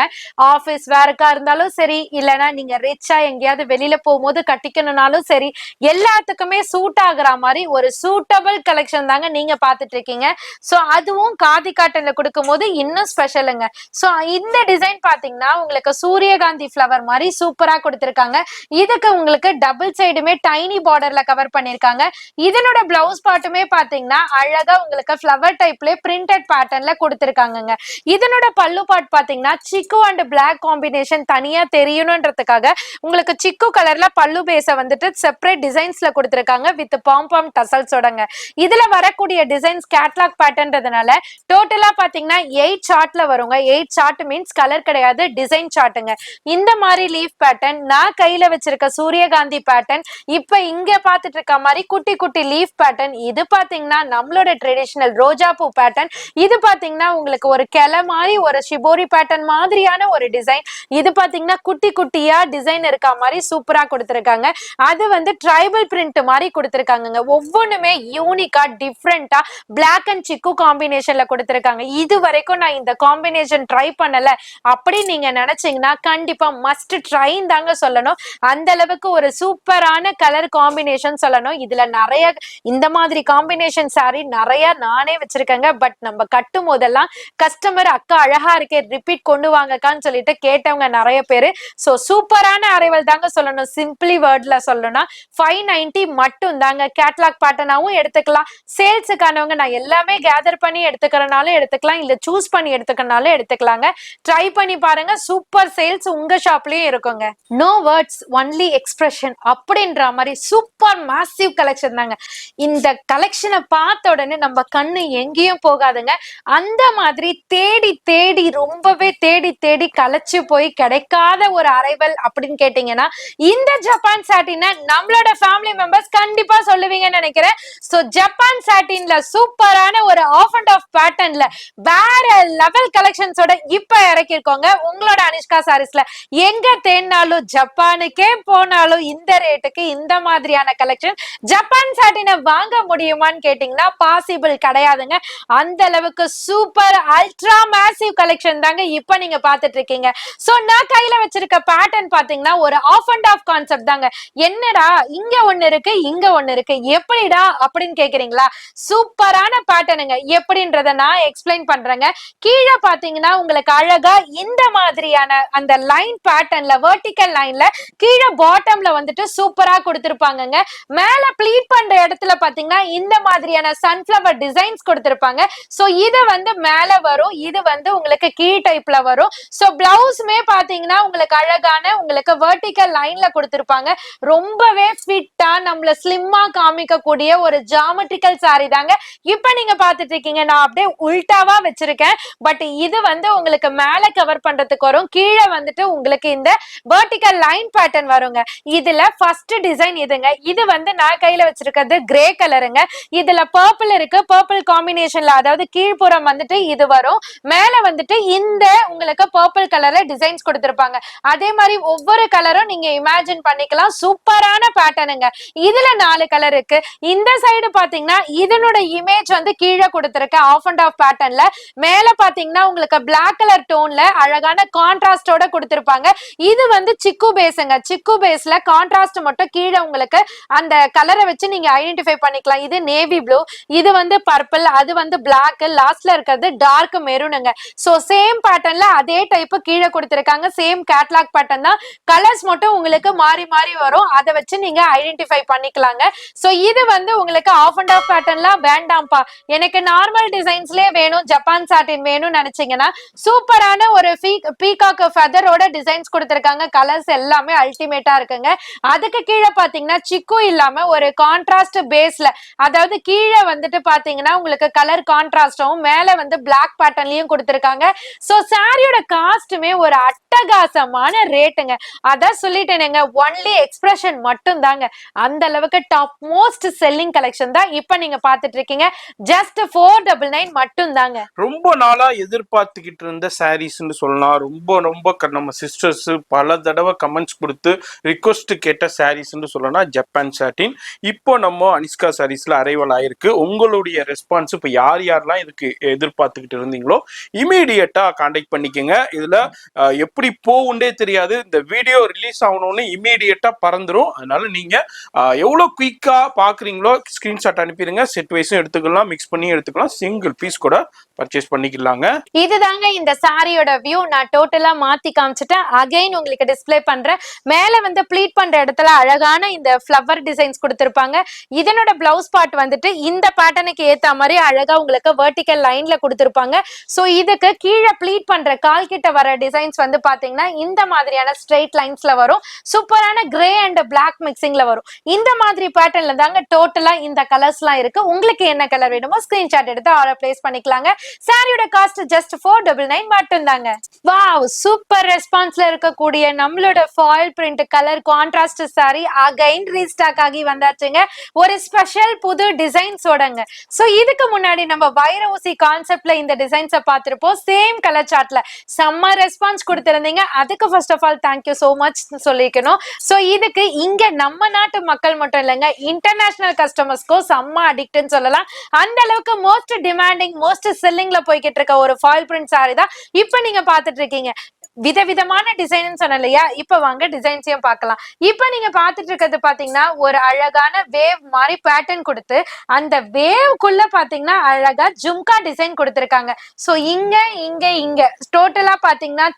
ஆபீஸ் வேர்க்கா இருந்தாலும் சரி, இல்லைன்னா நீங்க ரிச்சா எங்கேயாவது வெளியில போகும்போது கட்டிக்கணும்னாலும் சரி, எல்லாத்துக்குமே சூட் ஆகுற மாதிரி ஒரு சூட்டபிள் கலெக்ஷன் தாங்க நீங்க பாத்துட்டு இருக்கீங்க. சோ அதுவும் காதி காட்டன்ல கொடுக்கும் போது இன்னும் ஸ்பெஷலுங்க. சோ இந்த டிசைன் பாத்தீங்கன்னா உங்களுக்கு சூரியகாந்தி ஃபிளவர் மாதிரி சூப்பரா கொடுத்திருக்காங்க. இதுக்கு உங்களுக்கு டபுள் சைடுமே டைனி பார்டர்ல கவர் பண்ணிருக்காங்க. இதனோட பிளவுஸ் பார்ட்டுமே பாத்தீங்கன்னா அழகா உங்களுக்கு ஃபிளவர் டைப்ல பிரிண்டட் பேட்டர்ன்ல கொடுத்திருக்காங்க. இதனோட பல்லு பார்ட் பாத்தீங்கன்னா சிக்கு அண்ட் பிளாக் காம்பினேஷன் தனியா தெரியணும்ன்றதுக்காக உங்களுக்கு சிக்கு கலர்ல பல்லு பேஸ வந்துட்டு செப்பரேட் டிசைன்ஸ்ல கொடுத்திருக்காங்க வித் பாம் டசல்ஸோடங்க. இதுல வரக்கூடிய டிசைன்ஸ் கேட்லாக் பேட்டர்ன்றதுனால டோட்டலா பாத்தீங்கன்னா 8 சார்ட்ல வருங்க. 8 சார்ட் மீன்ஸ் கலர் கிடையாது, டிசைன் சார்ட்டுங்க. இந்த மாதிரி லீஃப் பேட்டர்ன், நான் கையில வச்சிருக்க சூரியகாந்தி பேட்டர்ன், இப்ப இங்க பாத்துட்டு இருக்க மாதிரி குட்டி லீஃப் பேட்டர்ன், இது பாத்தீங்கன்னா நம்மளோட ட்ரெடிஷனல் ரோஜா பூ பேட்டர்ன், இது பாத்தீங்கன்னா உங்களுக்கு ஒரு கிளை மாதிரி ஒரு ஷிபோரி பேட்டர்ன் மாதிரியான ஒரு டிசைன், இது பாத்தீங்கன்னா குட்டியா டிசைன் இருக்க மாதிரி சூப்பரா கொடுத்திருக்காங்க. அது வந்து ட்ரைபல் பிரிண்ட் மாதிரி கொடுத்திருக்காங்க. ஒவ்வொன்றுமே யூனிக்கா டிஃப்ரெண்டா பிளாக் அண்ட் சிக்கு காம்பினேஷன்ல கொடுத்திருக்காங்க. இது வரைக்கும் நான் இந்த காம்பினேஷன் ட்ரை பண்ணல அப்படின்னு நீங்க நினைச்சீங்கன்னா கண்டிப்பா மஸ்ட் ட்ரை தாங்க சொல்லணும். அந்த அளவுக்கு ஒரு சூப்பரான கலர் காம்பினேஷன் சொல்லணும். இதுல நிறைய இந்த மாதிரி காம்பினேஷன் சாரி நிறைய நானே வச்சிருக்கேங்க. பட் நம்ம கட்டும் போதெல்லாம் கஸ்டமர் அக்கா அழகா இருக்கே ரிப்பீட் கொண்டு வாங்கக்கான்னு சொல்லிட்டு கேட்டவங்க நிறைய பேரு. சோ சூப்பரான அரைவல் தாங்க சொல்லணும். சிம்பிளி வேர்ட்ல சொல்லணும்னா 590 மட்டும் தாங்க. கேட்லாக் பேட்டர்னாவும் எடுத்துக்கலாம். சேல்ஸுக்கானவங்க நான் எல்லாமே கேதர் பண்ணி எடுத்துக்கிறனாலும் எடுத்துக்கலாம், இல்ல சூஸ் பண்ணி எடுத்துக்கிறனாலும் எடுத்துக்கலாங்க. ட்ரை பண்ணி பாருங்க, சூப்பர் சேல்ஸ் உங்க ஷாப்லயும் இருக்குங்க. நோ வேர்ட்ஸ் ஒன்லி எக்ஸ்பிரஷன் அப்படின்ற மாதிரி சூப்பர் மாசிவ் கலெக்ஷன் தாங்க. இந்த கலெக்ஷனை பார்த்த உடனே நம்ம கண்ணு எங்கேயும் போகாதுங்க. அந்த மாதிரி தேடி ரொம்பவே தேடி கலைச்சு போய் கிடைக்காத ஒரு அரைவல் அப்படின்னு கேட்டீங்கன்னா இந்த ஜப்பான் சாட்டினை நம்மளோட ஃபேமிலி மெம்பர்ஸ் கண்டிப்பா சொல்லுவீங்கன்னு நினைக்கிறேன். சோ ஜப்பான் சாட்டின்ல சூப்பரான ஒரு ஆஃப் அண்ட் ஆஃப் பேட்டர்ன்ல வேற லெவல் கலெக்ஷன்ஸோட இப்ப இறக்கிருக்கோங்க உங்களோட அனிஷ்கா சாரீஸ்ல. எங்க தேடினாலும் ஜப்பானுக்கே போனாலும் இந்த ரேட்டுக்கு இந்த மாதிரியான கலெக்ஷன் ஜப்பான் சாட்டினை வாங்க முடியுமான்னு கேட்டீங்கன்னா பாசிபிள் கிடையாதுங்க. அந்த அளவுக்கு சூப்பர் அல்ட்ரா மேசிவ் கலெக்ஷன் தாங்க இப்ப நீங்க பாத்துட்டு இருக்கீங்க. சோ நான் கையில வச்சிருக்க பேட்டர்ன் பாத்தீங்கன்னா ஒரு ஆஃப் அண்ட் ஆஃப் கான்செப்ட் தாங்க. என்னடா இங்க ஒண்ணு இருக்கு இங்க ஒண்ணு இருக்கு எப்படிடா அப்படின்னு கேக்குறீங்களா? சூப்பரான பேட்டர்னுங்க. எப்படின்றத நான் எக்ஸ்பிளைன் பண்றேங்க. கீழே பாத்தீங்கன்னா உங்களுக்கு அழகா இந்த மாதிரியான அந்த லைன் பேட்டர்ன்ல வெர்டிக்கல் லைன்ல கீழே பாட்டம்ல வந்துட்டு சூப்பரா கொடுத்திருப்பாங்கங்க. மேல ப்ளீட் பண்ற இடத்துல பாத்தீங்கன்னா இந்த மாதிரியான சன்ஃபிளவர் டிசைன்ஸ் கொடுத்திருப்பாங்க. சோ இது வந்து மேல வரும், இது வந்து உங்களுக்கு கீழ் டைப்ல வரும். சோ பிளவுஸ்மே பாத்தீங்கன்னா உங்களுக்கு அழகான உங்களுக்கு வெர்டிக்கல் லைன்ல கொடுத்திருப்பாங்க. ரொம்பவே ஃபிட்டா நம்மள ஸ்லிம்மா காமிக்க கூடிய ஒரு ஜியோமெட்ரிக்கல் சாரி தாங்க இப்ப நீங்க பாத்துட்டு இருக்கீங்க. நான் அப்படியே உல்டாவா வச்சிருக்கேன். பட் இது வந்து உங்களுக்கு மேல கவர் பண்றதுக்கு வரும், கீழே வந்துட்டு உங்களுக்கு இந்த வெர்டிக்கல் லைன் பேட்டர்ன் வருங்க. இதுல ஃபர்ஸ்ட் டிசைன் இதுங்க. இது வந்து நான் கையில வச்சிருக்கிறது கிரே கலருங்க. இதுல பர்பிள் இருக்கு. பர்பிள் காம்பினேஷன்ல, அதாவது கீழ்ப்புறம் வந்துட்டு இது வரும், மேல வந்துட்டு இந்த உங்களுக்கு பர்பிள் கலர்ல டிசைன்ஸ் கொடுத்திருப்பாங்க. அதே மாதிரி ஒவ்வொரு கலரும் நீங்க இமேஜின் பண்ணிக்கலாம். சூப்பரான பேட்டர்னுங்க. இதுல 4 கலர் இருக்கு. இந்த சைடு பாத்தீங்கன்னா இதனோட இமேஜ் வந்து கீழே கொடுத்திருக்கு ஆஃப் அண்ட் ஆஃப் பேட்டர்ன்ல. மேல பாத்தீங்கன்னா உங்களுக்கு பிளாக் கலர் டோன்ல அழகான கான்ட்ராஸ்டோட கொடுத்திருப்பாங்க. இது வந்து சிக்கு பேஸுங்க. சிக்கு பேஸ்ல கான்ட்ராஸ்ட் மட்டும் கீழே உங்களுக்கு அந்த கலரை வச்சு நீங்க ஐடென்டிஃபை பண்ணிக்கலாம். இது நேவி ப்ளூ, இது வந்து பர்பிள், அது வந்து பிளாக், லாஸ்ட்ல இருக்கிறது டார்க் மெரூனுங்க. சோ சேம் பேட்டர்ன்ல அதே டைப் கீழே கொடுத்திருக்காங்க. சேம் கேட்லாக் பேட்டர்ன் தான், கலர்ஸ் மட்டும் உங்களுக்கு மாறி மாறி வரும். அதை வச்சு நீங்க ஐடென்டிஃபை பண்ணிக்கலாங்க. சோ இது வந்து உங்களுக்கு ஆஃப் அண்ட் ஆஃப் பேட்டர்ன்லாம் வேண்டாம்ப்பா, எனக்கு நார்மல் டிசைன்ஸ்லயே வேணும், ஜப்பான் சாட்டின் வேணும்னு நினைச்சீங்கன்னா சூப்பரான ஒரு பீகாக் ஃபெதரோட டிசைன்ஸ் கொடுத்திருக்காங்க. கலர்ஸ் எல்லாமே அல்டிமேட்டா இருக்குங்க. அதுக்கு கீழே பாத்தீங்கன்னா சிக்கு இல்லாம ஒரு கான்ட்ராஸ்ட் பேஸ்ல, அதாவது கீழே வந்துட்டு பாத்தீங்கன்னா உங்களுக்கு கலர் கான்ட்ராஸ்டும் மேல வந்து பிளாக் பேட்டர்ன்லயும் கொடுத்திருக்காங்க. சோ சாரியோட காஸ்ட்டுமே ஒரு அட்டகாசமான ரேட்டுங்க. அதான் சொல்லிட்டேனுங்க, ஒன்லி எக்ஸ்பிரஷன் மட்டும் தாங்க. அந்த அளவுக்கு டாப் மோஸ்ட் செல்லிங் கலெக்ஷன் தான் இப்ப நீங்க பாத்துட்டு இருக்கீங்க. ஜஸ்ட் 499 மட்டும் தாங்க. ரொம்ப நாளா எதிர்பார்த்துக்கிட்டு இருந்த சாரீஸ்ன்னு சொல்லலாம். ரொம்ப ரொம்ப நம்ம சிஸ்டர்ஸ் பல தடவை கமெண்ட்ஸ் கொடுத்து ரிக்வஸ்ட் கேட்ட சாரீஸ்ன்னு சொல்லலாம் ஜப்பான் சாட்டின். இப்போ நம்ம அனிஷ்கா சாரீஸ்ல அரைவல் ஆயிருக்கு. உங்களுடைய ரெஸ்பான்ஸ் இப்போ யார் யாரெல்லாம் இதுக்கு எதிர்பார்த்துக்கிட்டு இருந்தீங்களோ இமீடியட்டா கான்டாக்ட் பண்ணிக்கோங்க. இதுல எப்படி போகுண்டே தெரியாது, இந்த வீடியோ ரிலீஸ் ஆகணும்னு இமீடியட்டா பறந்துரும். அதனால நீங்க எவ்வளவு குயிக்கா பாக்குறீங்களோ ஸ்கிரீன்ஷாட் அனுப்பிடுங்க. செட் வைஸும் எடுத்துக்கலாம், மிக்ஸ் பண்ணி எடுத்துக்கலாம், சிங்கிள் பீஸ் கூட பர்ச்சேஸ் பண்ணிக்கலாங்க. இதுதாங்க இந்த சாரியோட வியூ. நான் டோட்டலா மாத்தி காமிச்சிட்டேன். அகைன் உங்களுக்கு டிஸ்ப்ளே பண்றேன். மேல வந்து ப்ளீட் பண்ற இடத்துல அழகான இந்த ஃப்ளவர் டிசைன்ஸ் கொடுத்திருப்பாங்க. இதனோட பிளவுஸ் பார்ட் வந்துட்டு இந்த பேட்டர்னுக்கு ஏத்த மாதிரி அழகா உங்களுக்கு வெர்டிகல் லைன்ல கொடுத்திருப்பாங்க. சோ இதுக்கு கீழே ப்ளீட் பண்ற கால் கிட்ட வர டிசைன்ஸ் வந்து பாத்தீங்கன்னா இந்த மாதிரியான ஸ்ட்ரெயிட் லைன்ஸ்ல வரும். சூப்பரான கிரே அண்ட் பிளாக் மிக்சிங்ல வரும். இந்த மாதிரி பேட்டர்ன்ல தாங்க டோட்டலா இந்த கலர்ஸ் எல்லாம் இருக்கு. உங்களுக்கு என்ன கலர் வேணுமோ ஸ்கிரீன்ஷாட் எடுத்து ஆர்டர் பிளேஸ் பண்ணிக்கலாங்க. சாரியோட காஸ்ட் ஜஸ்ட் 499 மட்டும் தாங்க. வாவ், சூப்பர் ரெஸ்பான்ஸ்ல இருக்கக்கூடிய நம்மளோட foil print colour contrast sorry again restock ஆகி வந்தாச்சுங்க. ஒரு ஸ்பெஷல் புது டிசைன்ஸோடங்க. சோ இதுக்கு முன்னாடி நம்ம வைர ஊசி கான்செப்ட்ல இந்த டிசைன்ஸை பார்த்திருப்போம். சேம் கலர் சார்ட்ல செம்ம ரெஸ்பான்ஸ் கொடுத்திருந்தீங்க. அதுக்கு first of all thank you so much சொல்லிக்கணும். சோ இதுக்கு இங்க நம்ம நாட்டு மக்கள் மட்டும் இல்லைங்க, இன்டர்நேஷனல் கஸ்டமர்ஸ்க்கும் செம்ம அடிக்ட்னு சொல்லலாம். அந்த அளவுக்கு மோஸ்ட் டிமாண்டிங் மோஸ்ட் செல்லிங்ல போய்கிட்டு இருக்க ஒரு ஃபாயில் பிரிண்ட் சாரி தான் இப்ப நீங்க பாத்துட்டு இருக்கீங்க. விதவிதமான டிசைன் சொன்ன இல்லையா, இப்ப வாங்க டிசைன்ஸையும் பார்க்கலாம். இப்ப நீங்க பாத்துட்டு இருக்கிறது பாத்தீங்கன்னா ஒரு அழகான வேவ் மாதிரி பேட்டர்ன் கொடுத்து அந்த வேவ்க்குள்ள பாத்தீங்கன்னா அழகா ஜும்கா டிசைன் கொடுத்திருக்காங்க. சோ இங்க இங்க இங்க டோட்டலா பாத்தீங்கன்னா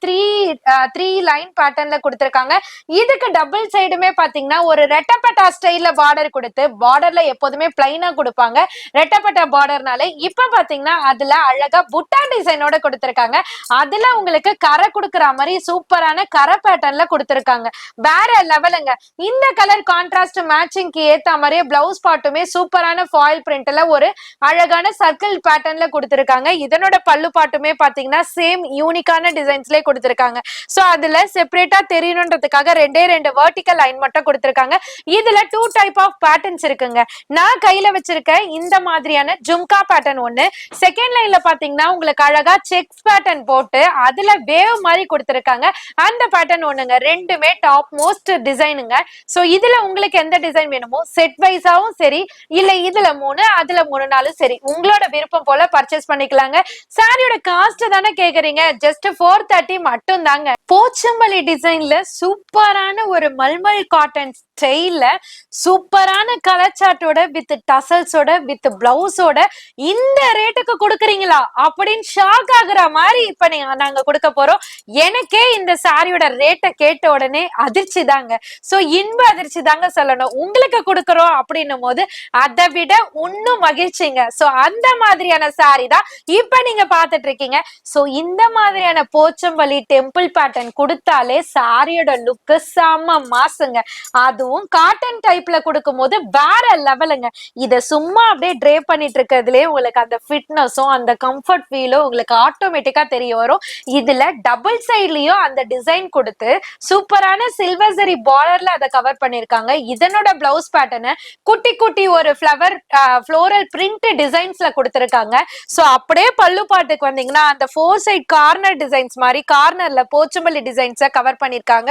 த்ரீ லைன் பேட்டர்ன்ல கொடுத்திருக்காங்க. இதுக்கு டபுள் சைடுமே பாத்தீங்கன்னா ஒரு ரெட்டப்பட்டா ஸ்டைல்ல பார்டர் கொடுத்து, பார்டர்ல எப்போதுமே பிளைனா கொடுப்பாங்க, ரெட்டப்பட்டா பார்டர்னால இப்ப பாத்தீங்கன்னா அதுல அழகா புட்டா டிசைனோட கொடுத்திருக்காங்க. அதுல உங்களுக்கு கரை கொடுக்குற மாதிரி சூப்பரான கரை பேட்டர்ன்ல கொடுத்திருக்காங்க. வேற லெவலுங்க. இந்த கலர் கான்ட்ராஸ்ட் மேட்சிங்க்கு ஏத்த மாதிரியே பிளவுஸ் பார்ட்டுமே சூப்பரான ஃபாயில் பிரிண்ட்ல ஒரு அழகான சர்க்கிள் பேட்டர்ன்ல கொடுத்திருக்காங்க. இதனோட பல்லு பாட்டுமே பாத்தீங்கன்னா சேம் யூனிக்கான டிசைன்ஸ்லயே கொடுத்திருக்காங்க. சோ அதுல செப்பரேட்டா தெரியணுன்றதுக்காக ரெண்டே வெர்டிகல் லைன் மட்டும் கொடுத்திருக்காங்க. இதுல 2 டைப் ஆஃப் பேட்டர்ன்ஸ் இருக்குங்க. நான் கையில வச்சிருக்க இந்த மாதிரியான ஜும்கா பேட்டர்ன் ஒண்ணு, செகண்ட் லைன்ல பாத்தீங்கன்னா உங்களுக்கு அழகா செக்ஸ் பேட்டர்ன் போட்டு அதுல வேவ் மாதிரி கொடுத்திருக்காங்க. அந்த பேட்டர்ன் ஒண்ணுங்க. ரெண்டுமே டாப் மோஸ்ட் டிசைனுங்க. சோ இதுல உங்களுக்கு எந்த டிசைன் வேணுமோ செட் வைஸாவும் சரி, இல்ல இதுல 3 அதுல 3 சரி, உங்களோட விருப்பம் போல பர்ச்சேஸ் பண்ணிக்கலாங்க. சாரியோட காஸ்ட் தானே கேக்குறீங்க, ஜஸ்ட் 430 மட்டும் தாங்க. போச்சம்பள்ளி டிசைன்ல சூப்பரான ஒரு மல்மல் காட்டன் ஸ்டைல்ல சூப்பரான கலர் சார்ட்டோட வித் டசல்ஸோட வித் பிளவுஸோட இந்த ரேட்டுக்கு கொடுக்குறீங்களா அப்படின்னு ஷாக் ஆகுற மாதிரி இப்ப நாங்க கொடுக்க போறோம். எனக்கே இந்த சாரியோட ரேட்டை கேட்ட உடனே அதிர்ச்சி தாங்க. சோ இன்ப அதிர்ச்சி தாங்க சொல்லணும். உங்களுக்கு கொடுக்கறோம் அப்படின்னும் போது அதை விட இன்னும் மகிழ்ச்சிங்க. சோ அந்த மாதிரியான சாரி தான் இப்ப நீங்க பாத்துட்டு இருக்கீங்க. சோ இந்த மாதிரியான போச்சம்பள்ளி டெம்பிள் பேட்டர்ன் கொடுத்தாலே சாரியோட லுக்கு செம்ம மாசுங்க. அது அதுவும் காட்டன் டைப்ல கொடுக்கும் போது வேற லெவலுங்க. இத சும்மா அப்படியே ட்ரே பண்ணிட்டு இருக்கிறதுலயே உங்களுக்கு அந்த ஃபிட்னஸும் அந்த கம்ஃபர்ட் ஃபீலும் உங்களுக்கு ஆட்டோமேட்டிக்கா தெரிய வரும். இதுல டபுள் சைட்லயும் அந்த டிசைன் கொடுத்து சூப்பரான சில்வர் ஜரி பார்டர்ல அதை கவர் பண்ணிருக்காங்க. இதனோட பிளவுஸ் பேட்டர்ன் குட்டி குட்டி ஒரு ஃப்ளோரல் பிரிண்ட் டிசைன்ஸ்ல கொடுத்திருக்காங்க. சோ அப்படியே பல்லு பாட்டுக்கு வந்தீங்கன்னா அந்த 4 சைட் கார்னர் டிசைன்ஸ் மாதிரி கார்னர்ல போச்சம்பள்ளி டிசைன்ஸ கவர் பண்ணிருக்காங்க.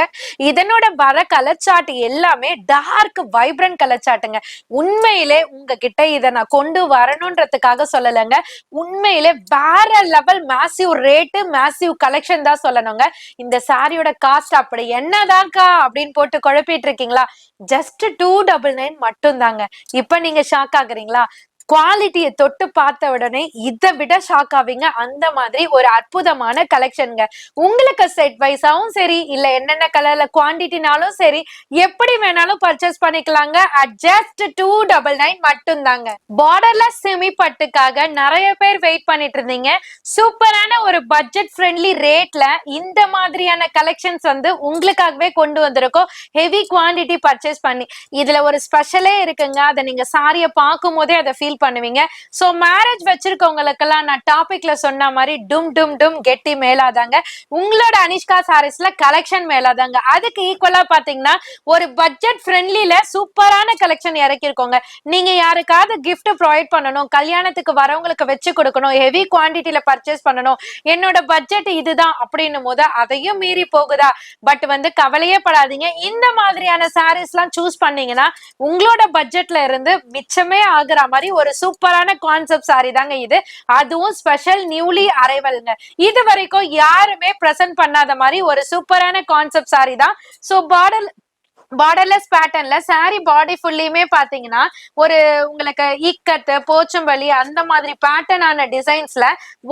இதனோட வர கலர் சார்ட் எல்லாமே டார்க் வைப்ரண்ட் கலர் சார்ட்டுங்க. உண்மையிலே உங்ககிட்ட இதை நான் கொண்டு வரணும்ன்றதுக்காக சொல்லலைங்க. உண்மையிலே வேற level massive rate massive collection தான் சொல்லணுங்க. இந்த சாரியோட காஸ்ட் அப்படி என்னதான்க்கா அப்படின்னு போட்டு குழப்பிட்டு இருக்கீங்களா? ஜஸ்ட் 299 மட்டும் தாங்க. இப்ப நீங்க ஷாக் ஆகுறீங்களா? குவாலிட்டியை தொட்டு பார்த்த உடனே இதை விட ஷாக் ஆவீங்க. அந்த மாதிரி ஒரு அற்புதமான கலெக்ஷனுங்க. உங்களுக்கு செட் வைஸாவும் சரி இல்ல என்னென்ன கலர்ல குவான்டிட்டினாலும் சரி எப்படி வேணாலும் பர்ச்சேஸ் பண்ணிக்கலாங்க. அட் ஜஸ்ட் 299 மட்டும் தாங்க. பார்டர்ல செமி பட்டுக்காக நிறைய பேர் வெயிட் பண்ணிட்டு இருந்தீங்க. சூப்பரான ஒரு பட்ஜெட் ஃப்ரெண்ட்லி ரேட்ல இந்த மாதிரியான கலெக்ஷன்ஸ் வந்து உங்களுக்காகவே கொண்டு வந்திருக்கோம். ஹெவி குவான்டிட்டி பர்ச்சேஸ் பண்ணி இதுல ஒரு ஸ்பெஷலே இருக்குங்க. அதை நீங்க சாரியை பார்க்கும் போதே அதை ஃபீல் பண்ணுவீங்க. சோ மேரேஜ் வச்சிருக்கவங்களுக்கெல்லாம் நான் டாபிக்ல சொன்ன மாதிரி டும் டும் டும் கெட்டி மேலாதாங்க. உங்களோட அனிஷ்கா சாரீஸ்ல கலெக்ஷன் மேலாதாங்க. அதுக்கு ஈக்குவலா பாத்தீங்கன்னா ஒரு பட்ஜெட் ஃப்ரெண்ட்லில சூப்பரான கலெக்ஷன் இறக்கிருக்கோங்க. நீங்க யாருக்காவது கிஃப்ட் ப்ரொவைட் பண்ணணும், கல்யாணத்துக்கு வரவங்களுக்கு வச்சு கொடுக்கணும், ஹெவி குவான்டிட்டியில பர்ச்சேஸ் பண்ணணும், என்னோட பட்ஜெட் இதுதான் அப்படின்னும் போது அதையும் மீறி போகுதா? பட் வந்து கவலையே படாதீங்க. இந்த மாதிரியான சாரீஸ் எல்லாம் சூஸ் பண்ணீங்கன்னா உங்களோட பட்ஜெட்ல இருந்து மிச்சமே ஆகுற மாதிரி ஒரு சூப்பரான கான்செப்ட் சாரி தாங்க இது. அதுவும் ஸ்பெஷல் நியூலி அரைவல்ங்க. இது வரைக்கும் யாருமே பிரசன்ட் பண்ணாத மாதிரி ஒரு சூப்பரான கான்செப்ட் சாரி தான். சோ பார்டர்லெஸ் பேட்டர்ன்ல சாரி பாடி ஃபுல்லியுமே பாத்தீங்கன்னா ஒரு உங்களுக்கு இக்கத்து போச்சம்பள்ளி அந்த மாதிரி பேட்டர்னான டிசைன்ஸ்ல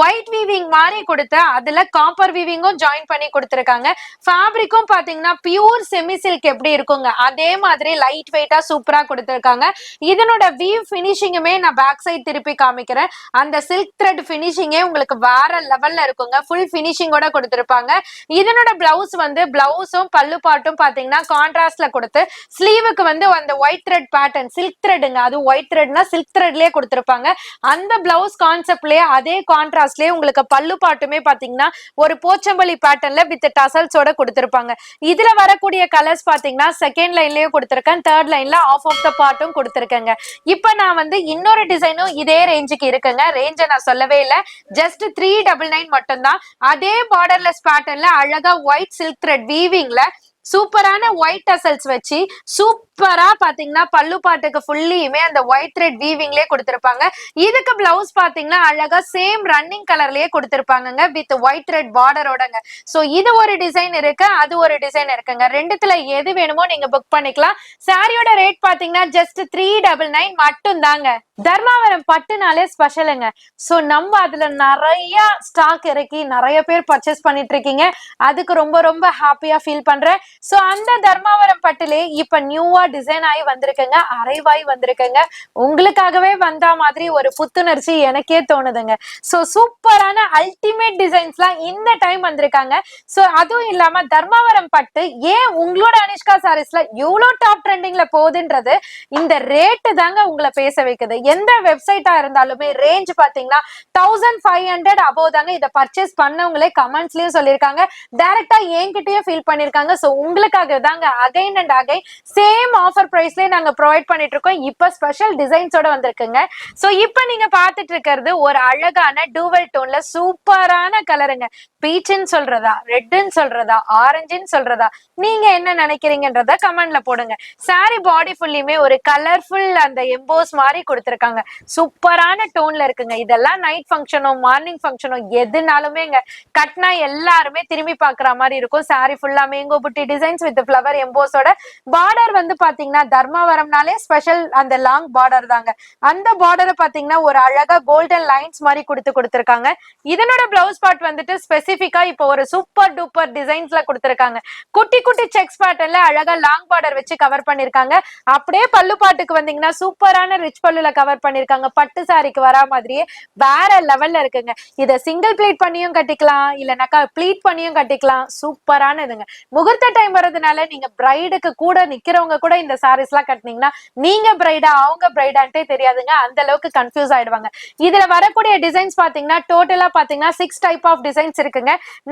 ஒயிட் வீவிங் மாதிரி கொடுத்து அதுல காப்பர் வீவிங்கும் ஜாயின் பண்ணி கொடுத்துருக்காங்க. ஃபேப்ரிக்கும் பாத்தீங்கன்னா பியூர் செமி சில்க் எப்படி இருக்குங்க அதே மாதிரி லைட் வெயிட்டா சூப்பரா கொடுத்துருக்காங்க. இதனோட வீவ் பினிஷிங்குமே நான் பேக் சைட் திருப்பி காமிக்கிறேன். அந்த சில்க் த்ரெட் பினிஷிங்கே உங்களுக்கு வேற லெவல்ல இருக்குங்க. ஃபுல் பினிஷிங்கோட கொடுத்துருப்பாங்க. இதனோட பிளவுஸ் வந்து பிளவுஸும் பல்லு பாட்டும் பாத்தீங்கன்னா கான்ட்ராஸ்ட் கொடுத்து ஸ்லீவுக்கு வந்து அந்த ஒயிட் த்ரெட் பேட்டர்ன் சில்க் த்ரெட்ங்க. அது ஒயிட் த்ரெட்னா சில்க் த்ரெட்லயே கொடுத்திருப்பாங்க. அந்த பிளவுஸ் கான்செப்ட்லயே அதே கான்ட்ராஸ்ட்லயே உங்களுக்கு பல்லு பாட்டுமே பாத்தீங்கன்னா ஒரு போச்சம்பள்ளி பேட்டர்ன்ல வித் டசல்ஸோட கொடுத்திருப்பாங்க. இதுல வரக்கூடிய கலர்ஸ் பாத்தீங்கன்னா செகண்ட் லைன்லயும் கொடுத்திருக்கேன், தேர்ட் லைன்ல ஆஃப் ஆஃப் த பார்ட்டும் கொடுத்திருக்கேங்க. இப்ப நான் வந்து இன்னொரு டிசைனும் இதே ரேஞ்சுக்கு இருக்குங்க. ரேஞ்சை நான் சொல்லவே இல்லை, ஜஸ்ட் 399 மட்டும் தான். அதே பார்டர்லெஸ் பேட்டர்ன்ல அழகா ஒயிட் சில்க் த்ரெட் வீவிங்ல சூப்பரான ஒயிட் டசல்ஸ் வச்சு சூப்பரா பாத்தீங்கன்னா பல்லு பாட்டுக்கு ஃபுல்லியுமே அந்த ஒயிட் த்ரெட் வீவிங்லயே கொடுத்திருப்பாங்க. இதுக்கு பிளவுஸ் பாத்தீங்கன்னா அழகா சேம் ரன்னிங் கலர்லயே கொடுத்திருப்பாங்க வித் ஒயிட் த்ரெட் பார்டரோடங்க. சோ இது ஒரு டிசைன் இருக்கு, அது ஒரு டிசைன் இருக்குங்க. ரெண்டுத்துல எது வேணுமோ நீங்க புக் பண்ணிக்கலாம். சாரியோட ரேட் பாத்தீங்கன்னா ஜஸ்ட் 399 மட்டும் தாங்க. தர்மாவரம் பட்டுனாலே ஸ்பெஷலுங்க. சோ நம்ம அதுல நிறைய ஸ்டாக் இறக்கி நிறைய பேர் பர்ச்சேஸ் பண்ணிட்டு இருக்கீங்க. அதுக்கு ரொம்ப ரொம்ப ஹாப்பியா ஃபீல் பண்றேன். சோ அந்த தர்மாவரம் பட்டுலே இப்ப நியூவா டிசைன் ஆகி வந்திருக்குங்க, அரைவாய் வந்திருக்குங்க. உங்களுக்காகவே வந்தா மாதிரி ஒரு புத்துணர்ச்சி எனக்கே தோணுதுங்க. சோ சூப்பரான அல்டிமேட் டிசைன்ஸ்லாம் இந்த டைம் வந்திருக்காங்க. சோ அதுவும் இல்லாம தர்மாவரம் பட்டு ஏன் உங்களோட அனிஷ்கா சாரீஸ்ல இவ்வளவு டாப் ட்ரெண்டிங்ல போகுதுன்றது இந்த ரேட்டு தாங்க உங்களை பேச வைக்குது. எந்த வெப்சைட்டா இருந்தாலுமே ரேஞ்ச் பாத்தீங்கன்னா 1500 அபோவ் தாங்க. இதை பர்ச்சேஸ் பண்ணவங்களே கமெண்ட்ஸ்லயும் சொல்லியிருக்காங்க, டைரக்டா என்கிட்டயே ஃபீல் பண்ணிருக்காங்க. சோ உங்களுக்காக தாங்க again and again same offer பிரைஸ்லயே நாங்க ப்ரொவைட் பண்ணிட்டு இருக்கோம். இப்ப ஸ்பெஷல் டிசைன்ஸோட வந்திருக்குங்க. சோ இப்ப நீங்க பாத்துட்டு இருக்கிறது ஒரு அழகான டூவல் டோன்ல சூப்பரான கலருங்க. பீச்சுன்னு சொல்றதா, ரெட்ன்னு சொல்றதா, ஆரஞ்சுன்னு சொல்றதா, நீங்க என்ன நினைக்கிறீங்கன்றத கமெண்ட்ல போடுங்க. சாரி பாடி ஃபுல்லியுமே ஒரு கலர்ஃபுல் அந்த எம்போஸ் மாதிரி கொடுத்திருக்காங்க. சூப்பரான டோன்ல இருக்குங்க. இதெல்லாம் நைட் ஃபங்க்ஷனோ மார்னிங் ஃபங்க்ஷனோ எதுனாலுமேங்க கட்னா எல்லாருமே திரும்பி பாக்குற மாதிரி இருக்கும். சாரி ஃபுல்லா mango Buti designs with flower எம்போஸோட. Border வந்து பாத்தீங்கன்னா தர்மாவரம்னாலே ஸ்பெஷல் அந்த லாங் பார்டர் தாங்க. அந்த பார்டரை பாத்தீங்கன்னா ஒரு அழகா கோல்டன் லைன்ஸ் மாதிரி கொடுத்திருக்காங்க. இதனோட பிளவுஸ் பார்ட் வந்துட்டு ஸ்பெசிபிக்கா இப்போ ஒரு சூப்பர் டூப்பர் டிசைன்ஸ்ல கொடுத்திருக்காங்க. குட்டி குட்டி செக்ஸ் பேட்டர்ன்ல அழகா லாங் பார்டர் வச்சு கவர் பண்ணிருக்காங்க. அப்படியே பல்லு பாட்டுக்கு வந்தீங்கன்னா சூப்பரான ரிச் பல்லுல கவர் பண்ணிருக்காங்க. பட்டு சாரிக்கு வரா மாதிரியே வேற லெவல்ல இருக்குங்க. இத சிங்கிள் ப்ளீட் பண்ணியும் கட்டிக்கலாம், இல்லனாக்கா ப்ளீட் பண்ணியும் கட்டிக்கலாம். சூப்பரானதுங்க. முகூர்த்த டைம் வரதுனால நீங்க பிரைடுக்கு கூட நிக்கிறவங்க கூட இந்த சாரீஸ் எல்லாம் கட்டினீங்கன்னா நீங்க பிரைடா அவங்க பிரைடான்ட்டே தெரியாதுங்க. அந்த அளவுக்கு கன்ஃபியூஸ் ஆயிடுவாங்க. இதுல வரக்கூடிய டிசைன்ஸ் பாத்தீங்கன்னா டோட்டலா பாத்தீங்கன்னா 6 டைப் ஆஃப் டிசைன்ஸ் இருக்குங்க.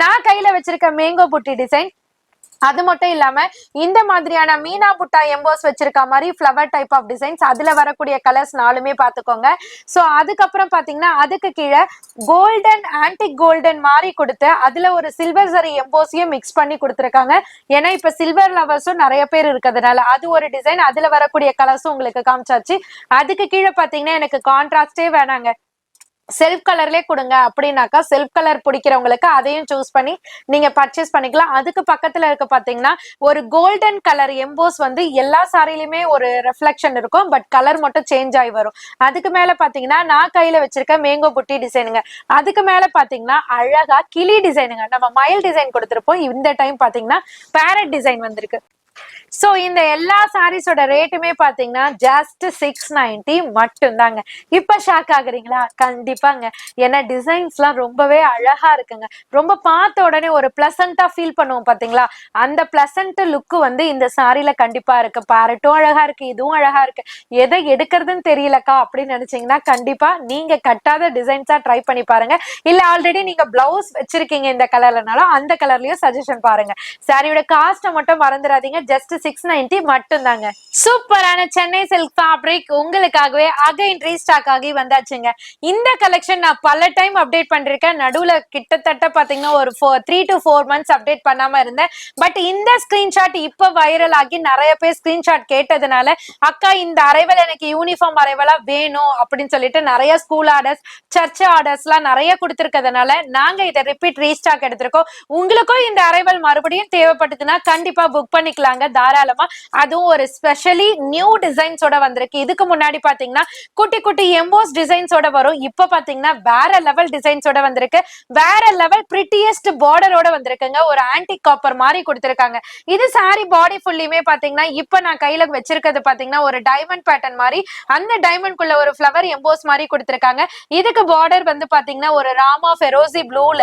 நான் கையில வச்சிருக்க மேங்கோ புட்டி டிசைன், அது மட்டும் இல்லாம இந்த மாதிரியான மீனா புட்டா எம்போஸ் வச்சிருக்க மாதிரி ஃபிளவர் டைப் ஆஃப் டிசைன்ஸ், அதுல வரக்கூடிய கலர்ஸ் 4மே பாத்துக்கோங்க. சோ அதுக்கப்புறம் பாத்தீங்கன்னா அதுக்கு கீழே கோல்டன் ஆன்டிக் கோல்டன் மாதிரி கொடுத்து அதுல ஒரு சில்வர் சரி எம்போஸையும் மிக்ஸ் பண்ணி கொடுத்துருக்காங்க. ஏன்னா இப்ப சில்வர் லவர்ஸும் நிறைய பேர் இருக்கிறதுனால அது ஒரு டிசைன். அதுல வரக்கூடிய கலர்ஸும் உங்களுக்கு காமிச்சாச்சு. அதுக்கு கீழே பாத்தீங்கன்னா எனக்கு கான்ட்ராஸ்டே வேணாங்க, செல்ஃப் கலர்லயே கொடுங்க அப்படின்னாக்கா செல்ஃப் கலர் பிடிக்கிறவங்களுக்கு அதையும் சூஸ் பண்ணி நீங்க பர்ச்சேஸ் பண்ணிக்கலாம். அதுக்கு பக்கத்துல இருக்க பாத்தீங்கன்னா ஒரு கோல்டன் கலர் எம்போஸ் வந்து எல்லா சாரிலுமே ஒரு ரெஃப்ளெக்ஷன் இருக்கும், பட் கலர் மட்டும் சேஞ்ச் ஆகி வரும். அதுக்கு மேல பாத்தீங்கன்னா நான் கையில வச்சிருக்க மேங்கோ புட்டி டிசைனுங்க. அதுக்கு மேல பாத்தீங்கன்னா அழகா கிளி டிசைனுங்க. நம்ம மயில் டிசைன் கொடுத்திருப்போம், இந்த டைம் பாத்தீங்கன்னா பேரட் டிசைன் வந்திருக்கு. சோ இந்த எல்லா சாரீஸோட ரேட்டுமே பாத்தீங்கன்னா ஜஸ்ட் 690 மட்டும் தாங்க. இப்ப ஷாக் ஆகுறீங்களா? கண்டிப்பாங்க. ஏன்னா டிசைன்ஸ் எல்லாம் ரொம்பவே அழகா இருக்குங்க. ரொம்ப பார்த்த உடனே ஒரு பிளசண்டா ஃபீல் பண்ணுவோம் பாத்தீங்களா, அந்த பிளசன்ட் லுக் வந்து இந்த சாரில கண்டிப்பா இருக்கு. பேரட்டும் அழகா இருக்கு, இதுவும் அழகா இருக்கு. எதை எடுக்கிறதுன்னு தெரியலக்கா அப்படின்னு நினைச்சீங்கன்னா கண்டிப்பா நீங்க கட்டாத டிசைன்ஸா ட்ரை பண்ணி பாருங்க. இல்ல ஆல்ரெடி நீங்க பிளவுஸ் வச்சிருக்கீங்க இந்த கலர்லனாலும் அந்த கலர்லயும் சஜஷன் பாருங்க. சாரியோட காஸ்ட்டை மட்டும் மறந்துடாதீங்க, ஜஸ்ட் 690 மட்டும் தாங்க. சூப்பரான சென்னை சில்க் ஃபேப்ரிக் உங்களுக்காகவே அகைன் ரீஸ்டாக் ஆகி வந்தாச்சுங்க. இந்த கலெக்ஷன் நான் பல டைம் அப்டேட் பண்ணிருக்கேன். நடுவுல கிட்டத்தட்ட பாத்தீங்கன்னா ஒரு 3 to 4 months அப்டேட் பண்ணாம இருந்தேன். பட் இந்த ஸ்கிரீன்ஷாட் இப்ப வைரல் ஆகி நிறைய பேர் ஸ்கிரீன்ஷாட் கேட்டதுனால அக்கா இந்த அரைவல் எனக்கு யூனிஃபார்ம் அரைவலா வேணும் அப்படின்னு சொல்லிட்டு நிறைய ஸ்கூல் ஆர்டர்ஸ், சர்ச் ஆர்டர்ஸ் எல்லாம் நிறைய கொடுத்திருக்கிறதுனால நாங்க இதை ரிப்பீட் ரீஸ்டாக் எடுத்திருக்கோம். உங்களுக்கும் இந்த அரைவல் மறுபடியும் தேவைப்பட்டதுன்னா கண்டிப்பா புக் பண்ணிக்கலாங்க தாராளமா. அதுவும் ஒரு ஸ்பெஷலி நியூ டிசைன்ஸோட வந்திருக்கு. இதுக்கு முன்னாடி பாத்தீங்கன்னா குட்டி குட்டி எம்போஸ் டிசைன்ஸோட வரும். இப்ப பாத்தீங்கன்னா வேற லெவல் டிசைன்ஸோட வந்திருக்கு. வேற லெவல் பிரிட்டியஸ்ட் பார்டரோட வந்திருக்குங்க. ஒரு ஆன்டிக் காப்பர் மாதிரி கொடுத்திருக்காங்க. இது சாரி பாடி ஃபுல்லியுமே பாத்தீங்கன்னா இப்ப நான் கையில வச்சிருக்கிறது பாத்தீங்கன்னா ஒரு டைமண்ட் பேட்டர்ன் மாதிரி, அந்த டைமண்ட்குள்ள ஒரு ஃபிளவர் எம்போஸ் மாதிரி கொடுத்திருக்காங்க. இதுக்கு பார்டர் வந்து பாத்தீங்கன்னா ஒரு ராமா ஃபெரோசி ப்ளூல,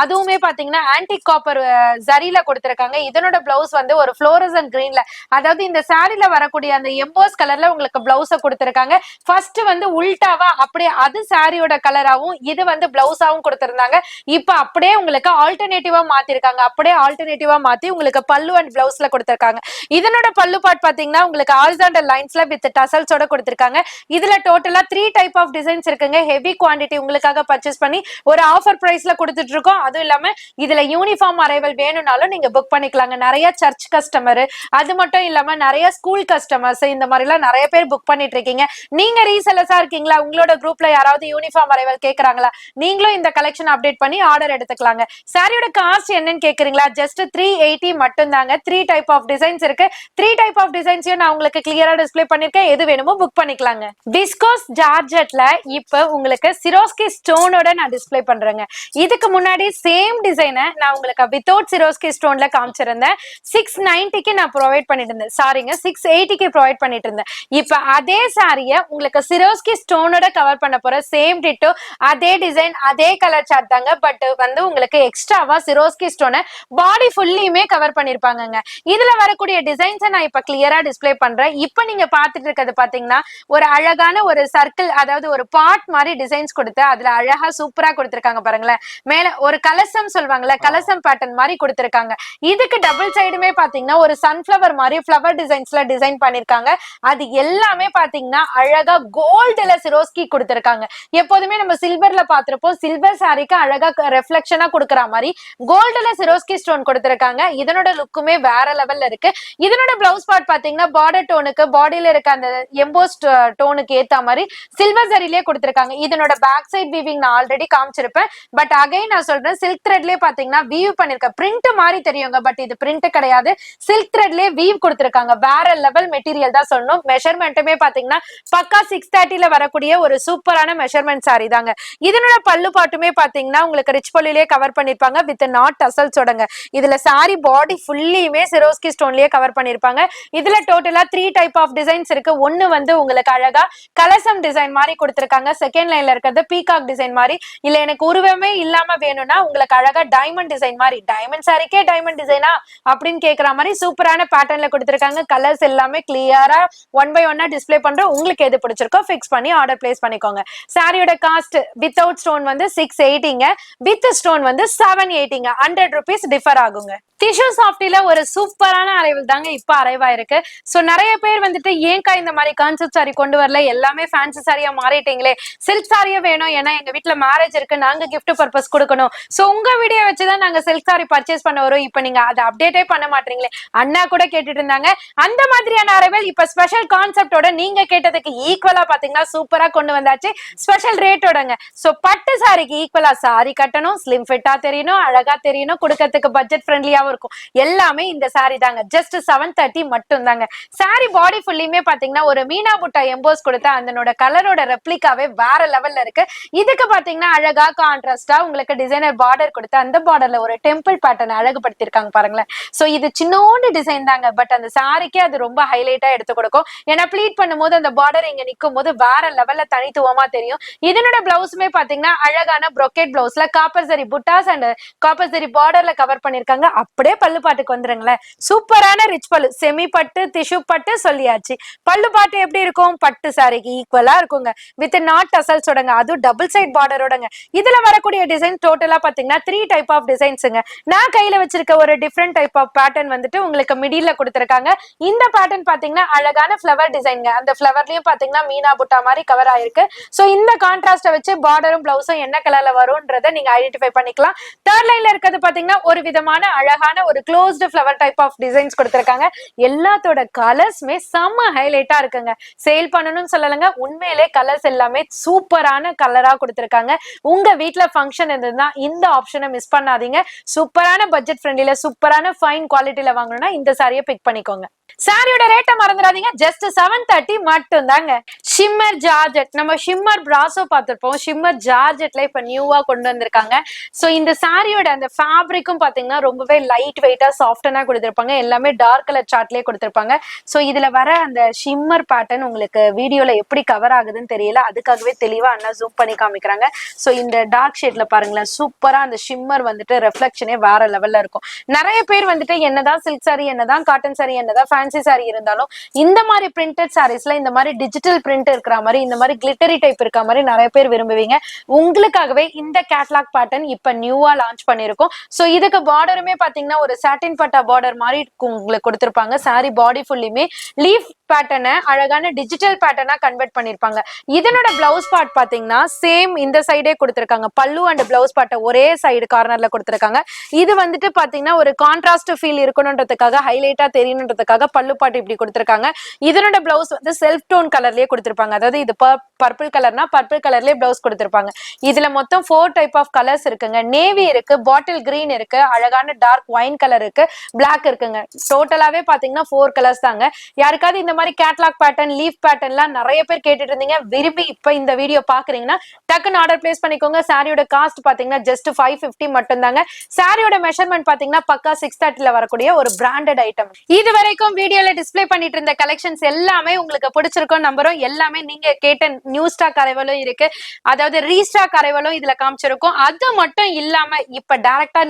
அதுவுமே பாத்தீங்கன்னா ஆன்டிக் காப்பர் ஜரியில கொடுத்திருக்காங்க. இதனோட பிளவுஸ் வந்து ஒரு ஃப்ளோரசன் கிரீன்ல, அதாவது இந்த சாரில வரக்கூடிய அந்த எம்போஸ் கலர்ல உங்களுக்கு பிளவுஸ கொடுத்திருக்காங்க. ஃபர்ஸ்ட் வந்து உல்டாவா அப்படியே அது சாரியோட கலராவும் இது வந்து பிளவுஸாவும் கொடுத்திருந்தாங்க. இப்ப அப்படியே உங்களுக்கு ஆல்டர்னேட்டிவா மாத்திருக்காங்க. அப்படியே ஆல்டர்னேட்டிவா மாத்தி உங்களுக்கு பல்லு அண்ட் பிளவுஸ்ல கொடுத்திருக்காங்க. இதனோட பல்லு பார்ட் பாத்தீங்கன்னா உங்களுக்கு ஹாரிசான்டல் லைன்ஸ்ல வித் டசல்ஸோட கொடுத்திருக்காங்க. இதுல டோட்டலா 3 டைப் ஆஃப் டிசைன்ஸ் இருக்குங்க. ஹெவி குவாண்டிட்டி உங்களுக்காக பர்ச்சேஸ் பண்ணி ஒரு ஆஃபர் பிரைஸ்ல கொடுத்துட்டு இருக்கோம். அதுவும் இல்லாம இதுல யூனிஃபார்ம் அரைவல் வேணும்னாலும் நீங்க புக் பண்ணிக்கலாங்க. நிறைய சர்ச் கஸ்டமர், அது மட்டும் இல்லாம நிறைய ஸ்கூல் கஸ்டமர்ஸ், இந்த மாதிரி எல்லாம் நிறைய பேர் புக் பண்ணிட்டு இருக்கீங்க. நீங்க ரீசெல்லர்ஸா இருக்கீங்களா, உங்களோட குரூப்ல யாராவது யூனிஃபார்ம் அரைவல் கேக்குறாங்களா, நீங்களும் இந்த கலெக்ஷன் அப்டேட் பண்ணி ஆர்டர் எடுத்துக்கலாங்க. சாரியோட காஸ்ட் என்னன்னு கேக்குறீங்களா, ஜஸ்ட் 380 மட்டும் தாங்க. 3 டைப் ஆஃப் டிசைன்ஸ் இருக்கு. 3 டைப் ஆஃப் டிசைன்ஸையும் நான் உங்களுக்கு கிளியரா டிஸ்ப்ளே பண்ணிருக்கேன். எது வேணுமோ புக் பண்ணிக்கலாங்க. விஸ்கோஸ் ஜார்ஜெட்ல இப்ப உங்களுக்கு சிரோஸ்கி ஸ்டோனோட நான் டிஸ்ப்ளே பண்றேங்க. இதுக்கு முன்னாடி சேம் டிசைனை நான் உங்களுக்கு வித்தவுட் சிரோஸ்கி ஸ்டோன்ல காமிச்சிருந்தேன். 690க்கு நான் ப்ரொவைட் பண்ணிட்டு இருந்தேன். சாரிங்க, 680க்கு ப்ரொவைட் பண்ணிட்டு இருந்தேன். இப்ப அதே சாரிய உங்களுக்கு சிரோஸ்கி ஸ்டோனோட கவர் பண்ண போற சேம் டிட்டோ, அதே டிசைன், அதே கலர் சார்ட் தாங்க. பட் வந்து உங்களுக்கு எக்ஸ்ட்ராவா சிரோஸ்கி ஸ்டோனை பாடி ஃபுல்லியுமே கவர் பண்ணிருப்பாங்க. இதுல வரக்கூடிய டிசைன்ஸை நான் இப்ப கிளியரா டிஸ்ப்ளே பண்றேன். இப்ப நீங்க பாத்துட்டு இருக்கிறது பாத்தீங்கன்னா ஒரு அழகான ஒரு சர்க்கிள், அதாவது ஒரு பாட் மாதிரி டிசைன்ஸ் கொடுத்து அதுல அழகா சூப்பரா கொடுத்திருக்காங்க பாருங்களேன். மேல ஒரு கலசம் சொல்லுவாங்கல்ல, கலசம் பேட்டர்ன் மாதிரி கொடுத்திருக்காங்க. இதுக்கு டபுள் சைடுமே பாத்தீங்கன்னா ஒரு சன்ஃபிளவர் மாதிரி ஃபிளவர் டிசைன்ஸ்ல டிசைன் பண்ணிருக்காங்க. அது எல்லாமே பாத்தீங்கன்னா அழகா கோல்டுல சிரோஸ்கி கொடுத்திருக்காங்க. எப்போதுமே நம்ம சில்வர்ல பாத்திருப்போம், சில்வர் சாரிக்கு அழகா ரெஃப்ளெக்ஷனா கொடுக்கற மாதிரி கோல்டுல சிரோஸ்கி ஸ்டோன் கொடுத்திருக்காங்க. இதனோட லுக்குமே வேற லெவல்ல இருக்கு. இதனோட பிளவுஸ் பார்ட் பாத்தீங்கன்னா பார்டர் டோனுக்கு, பாடியில இருக்க அந்த எம்போஸ் டோனுக்கு ஏத்த மாதிரி சில்வர் சரியிலேயே கொடுத்திருக்காங்க. இதனோட பேக் சைட் வீவிங் நான் ஆல்ரெடி காமிச்சிருப்பேன். பட் அகைன் நான் சொல்றேன், சில்க் த்ரெட்லயே பாத்தீங்கன்னா வீவ் பண்ணிருக்க பிரிண்ட் மாதிரி தெரியுங்க. பட் இது பிரிண்ட் கிடையாது, சில்க் சில்க் த்ரெட்லயே வீவ் கொடுத்திருக்காங்க. வேற லெவல் மெட்டீரியல் தான் சொல்லணும். மெஷர்மெண்ட்டுமே பாத்தீங்கன்னா பக்கா 630ல வரக்கூடிய ஒரு சூப்பரான மெஷர்மெண்ட் சாரி தாங்க. இதனோட பல்லு பாட்டுமே பாத்தீங்கன்னா உங்களுக்கு ரிச் பல்லுலயே கவர் பண்ணிருப்பாங்க வித் நாட் டசல்ஸோடங்க. இதுல சாரி பாடி ஃபுல்லியுமே சிரோஸ்கி ஸ்டோன்லயே கவர் பண்ணிருப்பாங்க. இதுல டோட்டலா 3 டைப் ஆஃப் டிசைன்ஸ் இருக்கு. ஒன்னு வந்து உங்களுக்கு அழகா கலசம் டிசைன் மாதிரி கொடுத்திருக்காங்க. செகண்ட் லைன்ல இருக்கிறது பீகாக் டிசைன் மாதிரி. இல்ல எனக்கு உருவமே இல்லாம வேணும்னா உங்களுக்கு அழகா டைமண்ட் டிசைன் மாதிரி, டைமண்ட் சாரிக்கே டைமண்ட் டிசைனா அப்படின்னு கேக்குற மாதிரி சூப்பரான பேட்டர்ன்ல கொடுத்திருக்காங்க. கலர்ஸ் எல்லாமே கிளியரா 1 by 1 டிஸ்ப்ளே பண்றோம். உங்களுக்கு எது பிடிச்சிருக்கோ ஃபிக்ஸ் பண்ணி ஆர்டர் பிளேஸ் பண்ணிக்கோங்க. சாரியோட காஸ்ட் வித்தவுட் ஸ்டோன் வந்து 680ங்க, வித் ஸ்டோன் வந்து 780ங்க. 100 rupees டிஃபர் ஆகுங்க. டிஷ்யூ சாஃப்டில ஒரு சூப்பரான அரைவல் தாங்க இப்ப அரைவாயிருக்கு. சோ நிறைய பேர் வந்துட்டு ஏன்கா இந்த மாதிரி கான்செப்ட் சாரி கொண்டு வரல, எல்லாமே ஃபேன்சி சாரியா மாறிட்டீங்களே, சில்க் சாரியா வேணும், ஏன்னா எங்க வீட்டுல மேரேஜ் இருக்கு, நாங்க கிஃப்ட் பர்பஸ் கொடுக்கணும், சோ உங்க வீடியோ வச்சுதான் நாங்க சில்க் சாரி பர்ச்சேஸ் பண்ண வரோம், இப்ப நீங்க அதை அப்டேட்டே பண்ண மாட்டீங்களே அண்ணா கூட கேட்டுட்டு இருந்தாங்க. அந்த மாதிரியான அரைவல் இப்ப ஸ்பெஷல் கான்செப்டோட நீங்க கேட்டதுக்கு ஈக்குவலா பாத்தீங்கன்னா சூப்பரா கொண்டு வந்தாச்சு, ஸ்பெஷல் ரேட்டோடங்க. சோ பட்டு சாரிக்கு ஈக்குவலா சாரி கட்டணும், ஸ்லிம் ஃபிட்டா தெரியணும், அழகா தெரியணும், கொடுக்கறதுக்கு பட்ஜெட் ஃப்ரெண்ட்லியாவும் இருக்கும். எல்லாமே இந்த சாரி தாங்க. ஜஸ்ட் 730 மட்டும் தாங்க. சாரி பாடி ஃபுல்லியுமே பாத்தீங்கன்னா ஒரு மீனா புட்டா எம்போஸ் கொடுத்த அதனோட கலரோட ரெப்ளிகாவே வேற லெவல்ல இருக்கு. இதுக்கு பாத்தீங்கன்னா அழகா கான்ட்ராஸ்டா உங்களுக்கு டிசைனர் பார்டர் கொடுத்து அந்த பார்டர்ல ஒரு டெம்பிள் பேட்டர்ன் அழகுபடுத்திருக்காங்க பாருங்களேன். சோ இது சின்னோண்டு டிசைன் தாங்க, பட் அந்த சாரிக்கே அது ரொம்ப ஹைலைட்டா எடுத்து கொடுக்கும். ஏன்னா ப்ளீட் பண்ணும்போது அந்த பார்டர் இங்க நிக்கும் போது வேற லெவல்ல தனித்துவமா தெரியும். இதனோட பிளவுஸுமே பாத்தீங்கன்னா அழகான ப்ரொக்கெட் பிளவுஸ்ல காப்பர் சரி புட்டாஸ் அண்ட் காப்பர் சரி பார்டர்ல கவர் பண்ணிருக்காங்க. அப்படியே பல்லு பாட்டுக்கு வந்துருங்களேன். சூப்பரான ரிச் பல்லு, செமி பட்டு டிஷ்யூ பட்டு சொல்லியாச்சு. பல்லு பாட்டு எப்படி இருக்கும், பட்டு சாரிக்கு ஈக்குவலா இருக்குங்க, வித் நாட் டசல்ஸோடங்க, அதுவும் டபுள் சைட் பார்டரோடங்க. இதுல வரக்கூடிய டிசைன் டோட்டலா பாத்தீங்கன்னா 3 டைப் ஆஃப் டிசைன்ஸுங்க. நான் கையில வச்சிருக்க ஒரு டிஃப்ரெண்ட் டைப் ஆஃப் பேட்டர்ன் வந்துட்டு உங்களுக்கு மிடில்ல கொடுத்திருக்காங்க. இந்த பேட்டர்ன் பாத்தீங்கன்னா அழகான ஃபிளவர் டிசைன்ங்க. அந்த ஃபிளவர்லயும் பாத்தீங்கன்னா மீனா புட்டா மாதிரி கவர் ஆயிருக்கு. சோ இந்த கான்ட்ராஸ்ட வச்சு பார்டரும் பிளவுஸும் என்ன கலர்ல வரும்ன்றத நீங்க ஐடென்டிஃபை பண்ணிக்கலாம். தேர்ட் லைன்ல இருக்கிறது பாத்தீங்கன்னா ஒரு விதமான அழகான ஒரு closed flower type of designs கொடுத்திருக்காங்க. எல்லாத்தோட கலர்ஸ்மே செம்ம ஹைலைட்டா இருக்குங்க. சேல் பண்ணணும்னு சொல்லலங்க, உண்மையிலே கலர்ஸ் எல்லாமே சூப்பரான கலரா கொடுத்திருக்காங்க. உங்க வீட்ல ஃபங்க்ஷன் இருந்ததுன்னா இந்த ஆப்ஷனை மிஸ் பண்ணாதீங்க. சூப்பரான பட்ஜெட் ஃப்ரெண்ட்லில சூப்பரான ஃபைன் குவாலிட்டில வாங்கணும்னா இந்த சாரியை பிக் பண்ணிக்கோங்க. சாரியோட ரேட்டை மறந்துடாதீங்க, ஜஸ்ட் 730 மட்டும் தாங்க. ஷிம்மர் ஜார்ஜெட், நம்ம ஷிம்மர் பிராசோ பார்த்திருப்போம், ஷிம்மர் ஜார்ஜெட்ல இப்ப நியூவா கொண்டு வந்திருக்காங்க. சோ இந்த சாரியோட அந்த ஃபேப்ரிக்கும் பாத்தீங்கன்னா ரொம்பவே லைட் வெயிட்டா சாஃப்டனா கொடுத்திருப்பாங்க. எல்லாமே டார்க் கலர் சார்ட்லயே கொடுத்திருப்பாங்க. சோ இதுல வர அந்த ஷிம்மர் பேட்டர்ன் உங்களுக்கு வீடியோல எப்படி கவர் ஆகுதுன்னு தெரியல, அதுக்காகவே தெளிவா அண்ணா ஜூம் பண்ணி காமிக்கிறாங்க. சோ இந்த டார்க் ஷேட்ல பாருங்களேன், சூப்பரா அந்த ஷிம்மர் வந்துட்டு ரெஃப்ளெக்ஷனே வேற லெவல்ல இருக்கும். நிறைய பேர் வந்துட்டு என்னதான் சில்க் சாரி, என்னதான் காட்டன் சாரி, என்னதான் ஃபேன்சி சாரி இருந்தாலும் இந்த மாதிரி பிரிண்டட் சாரீஸ்ல இந்த மாதிரி டிஜிட்டல் பிரிண்ட் இருக்கிற மாதிரி, இந்த மாதிரி கிளிட்டரி டைப் இருக்க மாதிரி நிறைய பேர் விரும்புவீங்க. உங்களுக்காகவே இந்த கேட்லாக் பேட்டர்ன் இப்ப நியூவா லான்ச் பண்ணிருக்கோம். சோ இதுக்கு பார்டருமே பாத்தீங்கன்னா ஒரு சாட்டின் பட்டா பார்டர் மாதிரி உங்களுக்கு கொடுத்திருப்பாங்க. சாரி பாடி ஃபுல்லியுமே லீஃப் பேட்டர்னை அழகான டிஜிட்டல் பேட்டர்னா கன்வெர்ட் பண்ணிருப்பாங்க. இதனோட பிளவுஸ் பார்ட் பாத்தீங்கன்னா சேம் இந்த சைடே கொடுத்திருக்காங்க. பல்லு அண்ட் பிளவுஸ் பார்ட்டை ஒரே சைடு கார்னர்ல கொடுத்திருக்காங்க. இது வந்துட்டு பாத்தீங்கன்னா ஒரு கான்ட்ராஸ்ட் ஃபீல் இருக்கணும்ன்றதுக்காக, ஹைலைட்டா தெரியணுன்றதுக்காக பல்லு பாட்டு இப்படி கொடுத்திருக்காங்க. இதனோட பிளவுஸ் வந்து செல்ஃப் டோன் கலர்லயே கொடுத்திருப்பாங்க. அதாவது இது பர்பிள் கலர்னா பர்பிள் கலர்லயே பிளவுஸ் கொடுத்திருப்பாங்க. இதுல மொத்தம் 4 டைப் ஆஃப் கலர்ஸ் இருக்குங்க. நேவி இருக்கு, பாட்டில் கிரீன் இருக்கு, அழகான டார்க் ஒயின் கலர் இருக்கு, பிளாக் இருக்குங்க. டோட்டலாவே பாத்தீங்கன்னா 4 கலர்ஸ் தாங்க. யாருக்காவது இந்த மாதிரி கேட்லாக் பேட்டர்ன், லீஃப் பேட்டர்ன்லாம் நிறைய பேர் கேட்டுட்டு இருந்தீங்க, விரும்பி இப்ப இந்த வீடியோ பாக்குறீங்கன்னா டக்குன்னு ஆர்டர் பிளேஸ் பண்ணிக்கோங்க. சாரியோட காஸ்ட் பாத்தீங்கன்னா ஜஸ்ட் 550 மட்டும் தாங்க. சாரியோட மெஷர்மெண்ட் பாத்தீங்கன்னா பக்கா 630ல வரக்கூடிய ஒரு பிராண்டட் ஐட்டம். இது வரைக்கும் வீடியோல டிஸ்ப்ளே பண்ணிட்டு இருந்த கலெக்ஷன்ஸ் எல்லாமே உங்களுக்கு பிடிச்சிருக்கும் நம்புறோம். எல்லாமே நீங்க கேட்ட நியூ ஸ்டாக் அரைவலும் இருக்கு, அதாவது ரீஸ்டாக் அரைவலும் இதுல காமிச்சிருக்கும். அது மட்டும் இல்லாம இப்ப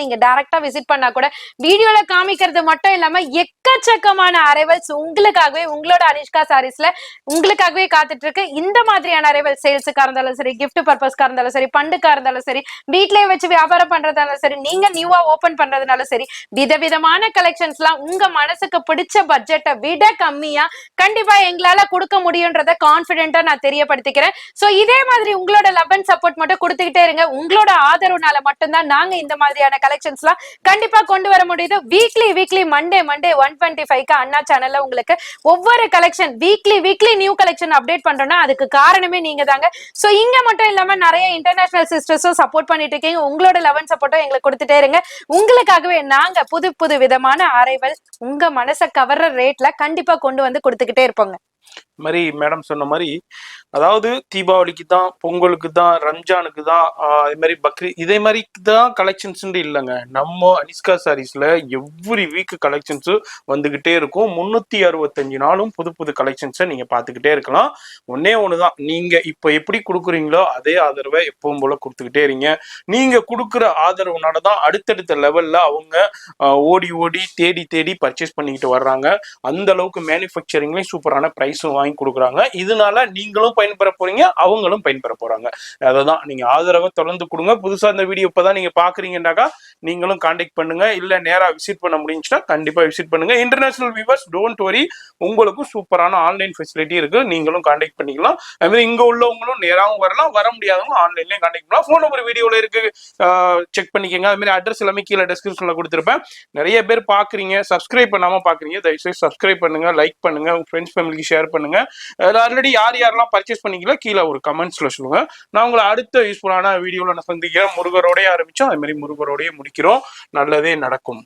நீங்க டைரக்டா விசிட் பண்ணா கூட வீடியோல காமிக்கிறது மட்டும் இல்லாம எக்கச்சக்கமான அரைவல்ஸ் உங்களுக்காகவே, உங்களோட அனிஷ்கா சாரீஸ்ல உங்களுக்காகவே காத்துட்டு இருக்கு. இந்த மாதிரியான அரைவல் சேல்ஸுக்கா இருந்தாலும் சரி, கிஃப்ட் பர்பஸ்க்கா இருந்தாலும் சரி, பண்டுக்கா இருந்தாலும் சரி, வீட்லயே வச்சு வியாபாரம் பண்றதாலும் சரி, நீங்க நியூவா ஓபன் பண்றதுனாலும் சரி, விதவிதமான கலெக்ஷன்ஸ் எல்லாம் உங்க மனசுக்கு பிடிச்ச பட்ஜெட்டை விட கம்மியா கண்டிப்பா எங்களால கொடுக்க முடியும்ன்றத கான்பிடென்ட்டா நான் தெரியப்படுத்திக்கிறேன். சோ இதே மாதிரி உங்களோட லவ் அண்ட் சப்போர்ட் மட்டும் கொடுத்துக்கிட்டே இருங்க. உங்களோட ஆதரவுனால மட்டும்தான் நாங்க இந்த மாதிரியான கலெக்ஷன்ஸ் எல்லாம் கண்டிப்பா கொண்டு வர முடியுது. வீக்லி மண்டே 125க்கு அண்ணா சேனல்ல உங்களுக்கு ஒவ்வொரு ஒவ்வொரு collection weekly new collection update பண்றோம்னா அதுக்கு காரணமே நீங்க தாங்க. சோ இங்க மட்டும் இல்லாம நிறைய இன்டர்நேஷனல் சிஸ்டர்ஸும் சப்போர்ட் பண்ணிட்டு இருக்கீங்க. உங்களோட லவ் சப்போர்ட்டும் எங்களுக்கு கொடுத்துட்டே இருங்க. உங்களுக்காகவே நாங்க புது விதமான அரைவல் உங்க மனசை கவர்ற ரேட்ல கண்டிப்பா கொண்டு வந்து கொடுத்துக்கிட்டே இருப்போங்க. மாதிரி மேடம் சொன்ன மாதிரி, அதாவது தீபாவளிக்கு தான், பொங்கலுக்கு தான், ரம்ஜானுக்கு தான், அதே மாதிரி பக்ரீத் இதே மாதிரி தான் கலெக்ஷன்ஸ் இல்லைங்க. நம்ம அனிஷ்கா சாரீஸ்ல எவ்ரி வீக் கலெக்ஷன்ஸ் வந்துகிட்டே இருக்கும். 365 நாளும் புது கலெக்ஷன்ஸை நீங்க பார்த்துக்கிட்டே இருக்கலாம். ஒண்ணுதான், நீங்க இப்ப எப்படி கொடுக்குறீங்களோ அதே ஆதரவை எப்பவும் போல கொடுத்துக்கிட்டே இருங்க. நீங்க கொடுக்குற ஆதரவுனால தான் அடுத்தடுத்த லெவல்ல அவங்க ஓடி தேடி பர்ச்சேஸ் பண்ணிக்கிட்டு வர்றாங்க. அந்த அளவுக்கு மேனுஃபேக்சரிங்லயும் சூப்பரான பிரைஸும் வாங்கி கொடுக்குறாங்க. இதனால நீங்களும் பயன்பெற போறீங்க, அவங்களும் பயன்பெற போறாங்க. அததான், நீங்க ஆதரவை தொடர்ந்து கொடுங்க. புதுசா இந்த வீடியோ இப்பதான் நீங்க பாக்குறீங்கன்னாக்கா நீங்களும் கான்டாக்ட் பண்ணுங்க. இல்ல நேரா விசிட் பண்ண முடிஞ்சுன்னா கண்டிப்பா விசிட் பண்ணுங்க. இன்டர்நேஷனல் வியூவர்ஸ் டோன்ட் வரி, உங்களுக்கும் சூப்பரான ஆன்லைன் ஃபெசிலிட்டி இருக்கு. நீங்களும் கான்டாக்ட் பண்ணிக்கலாம். அது மாதிரி இங்க உள்ளவங்களும் நேராகவும் வரலாம், வர முடியாதவங்க ஆன்லைன்லயும் கான்டாக்ட் பண்ணலாம். ஃபோன் நம்பர் வீடியோல இருக்கு, செக் பண்ணிக்கோங்க. அது மாதிரி அட்ரஸ் எல்லாமே கீழே டிஸ்கிரிப்ஷன்ல கொடுத்துருப்பேன். நிறைய பேர் பாக்குறீங்க, சப்ஸ்கிரைப் பண்ணாம பாக்குறீங்க, தயவுசெய்து சப்ஸ்கிரைப் பண்ணுங்க, லைக் பண்ணுங்க, உங்க ஃப்ரெண்ட்ஸ் ஃபேமிலிக்கு ஷேர் பண்ணுங்க. ஆல்ரெடி யாரெல்லாம் பர்ச்சேஸ் பண்ணிக்கல கீழே ஒரு கமெண்ட்ஸ்ல சொல்லுங்க. நான் உங்களை அடுத்த யூஸ்ஃபுல்லான வீடியோல நான் சந்திக்கிறேன். முருகரோடய ஆரம்பிச்சோம், அதே மாதிரி முருகரோடய முடிக்கிறோம். நல்லதே நடக்கும்.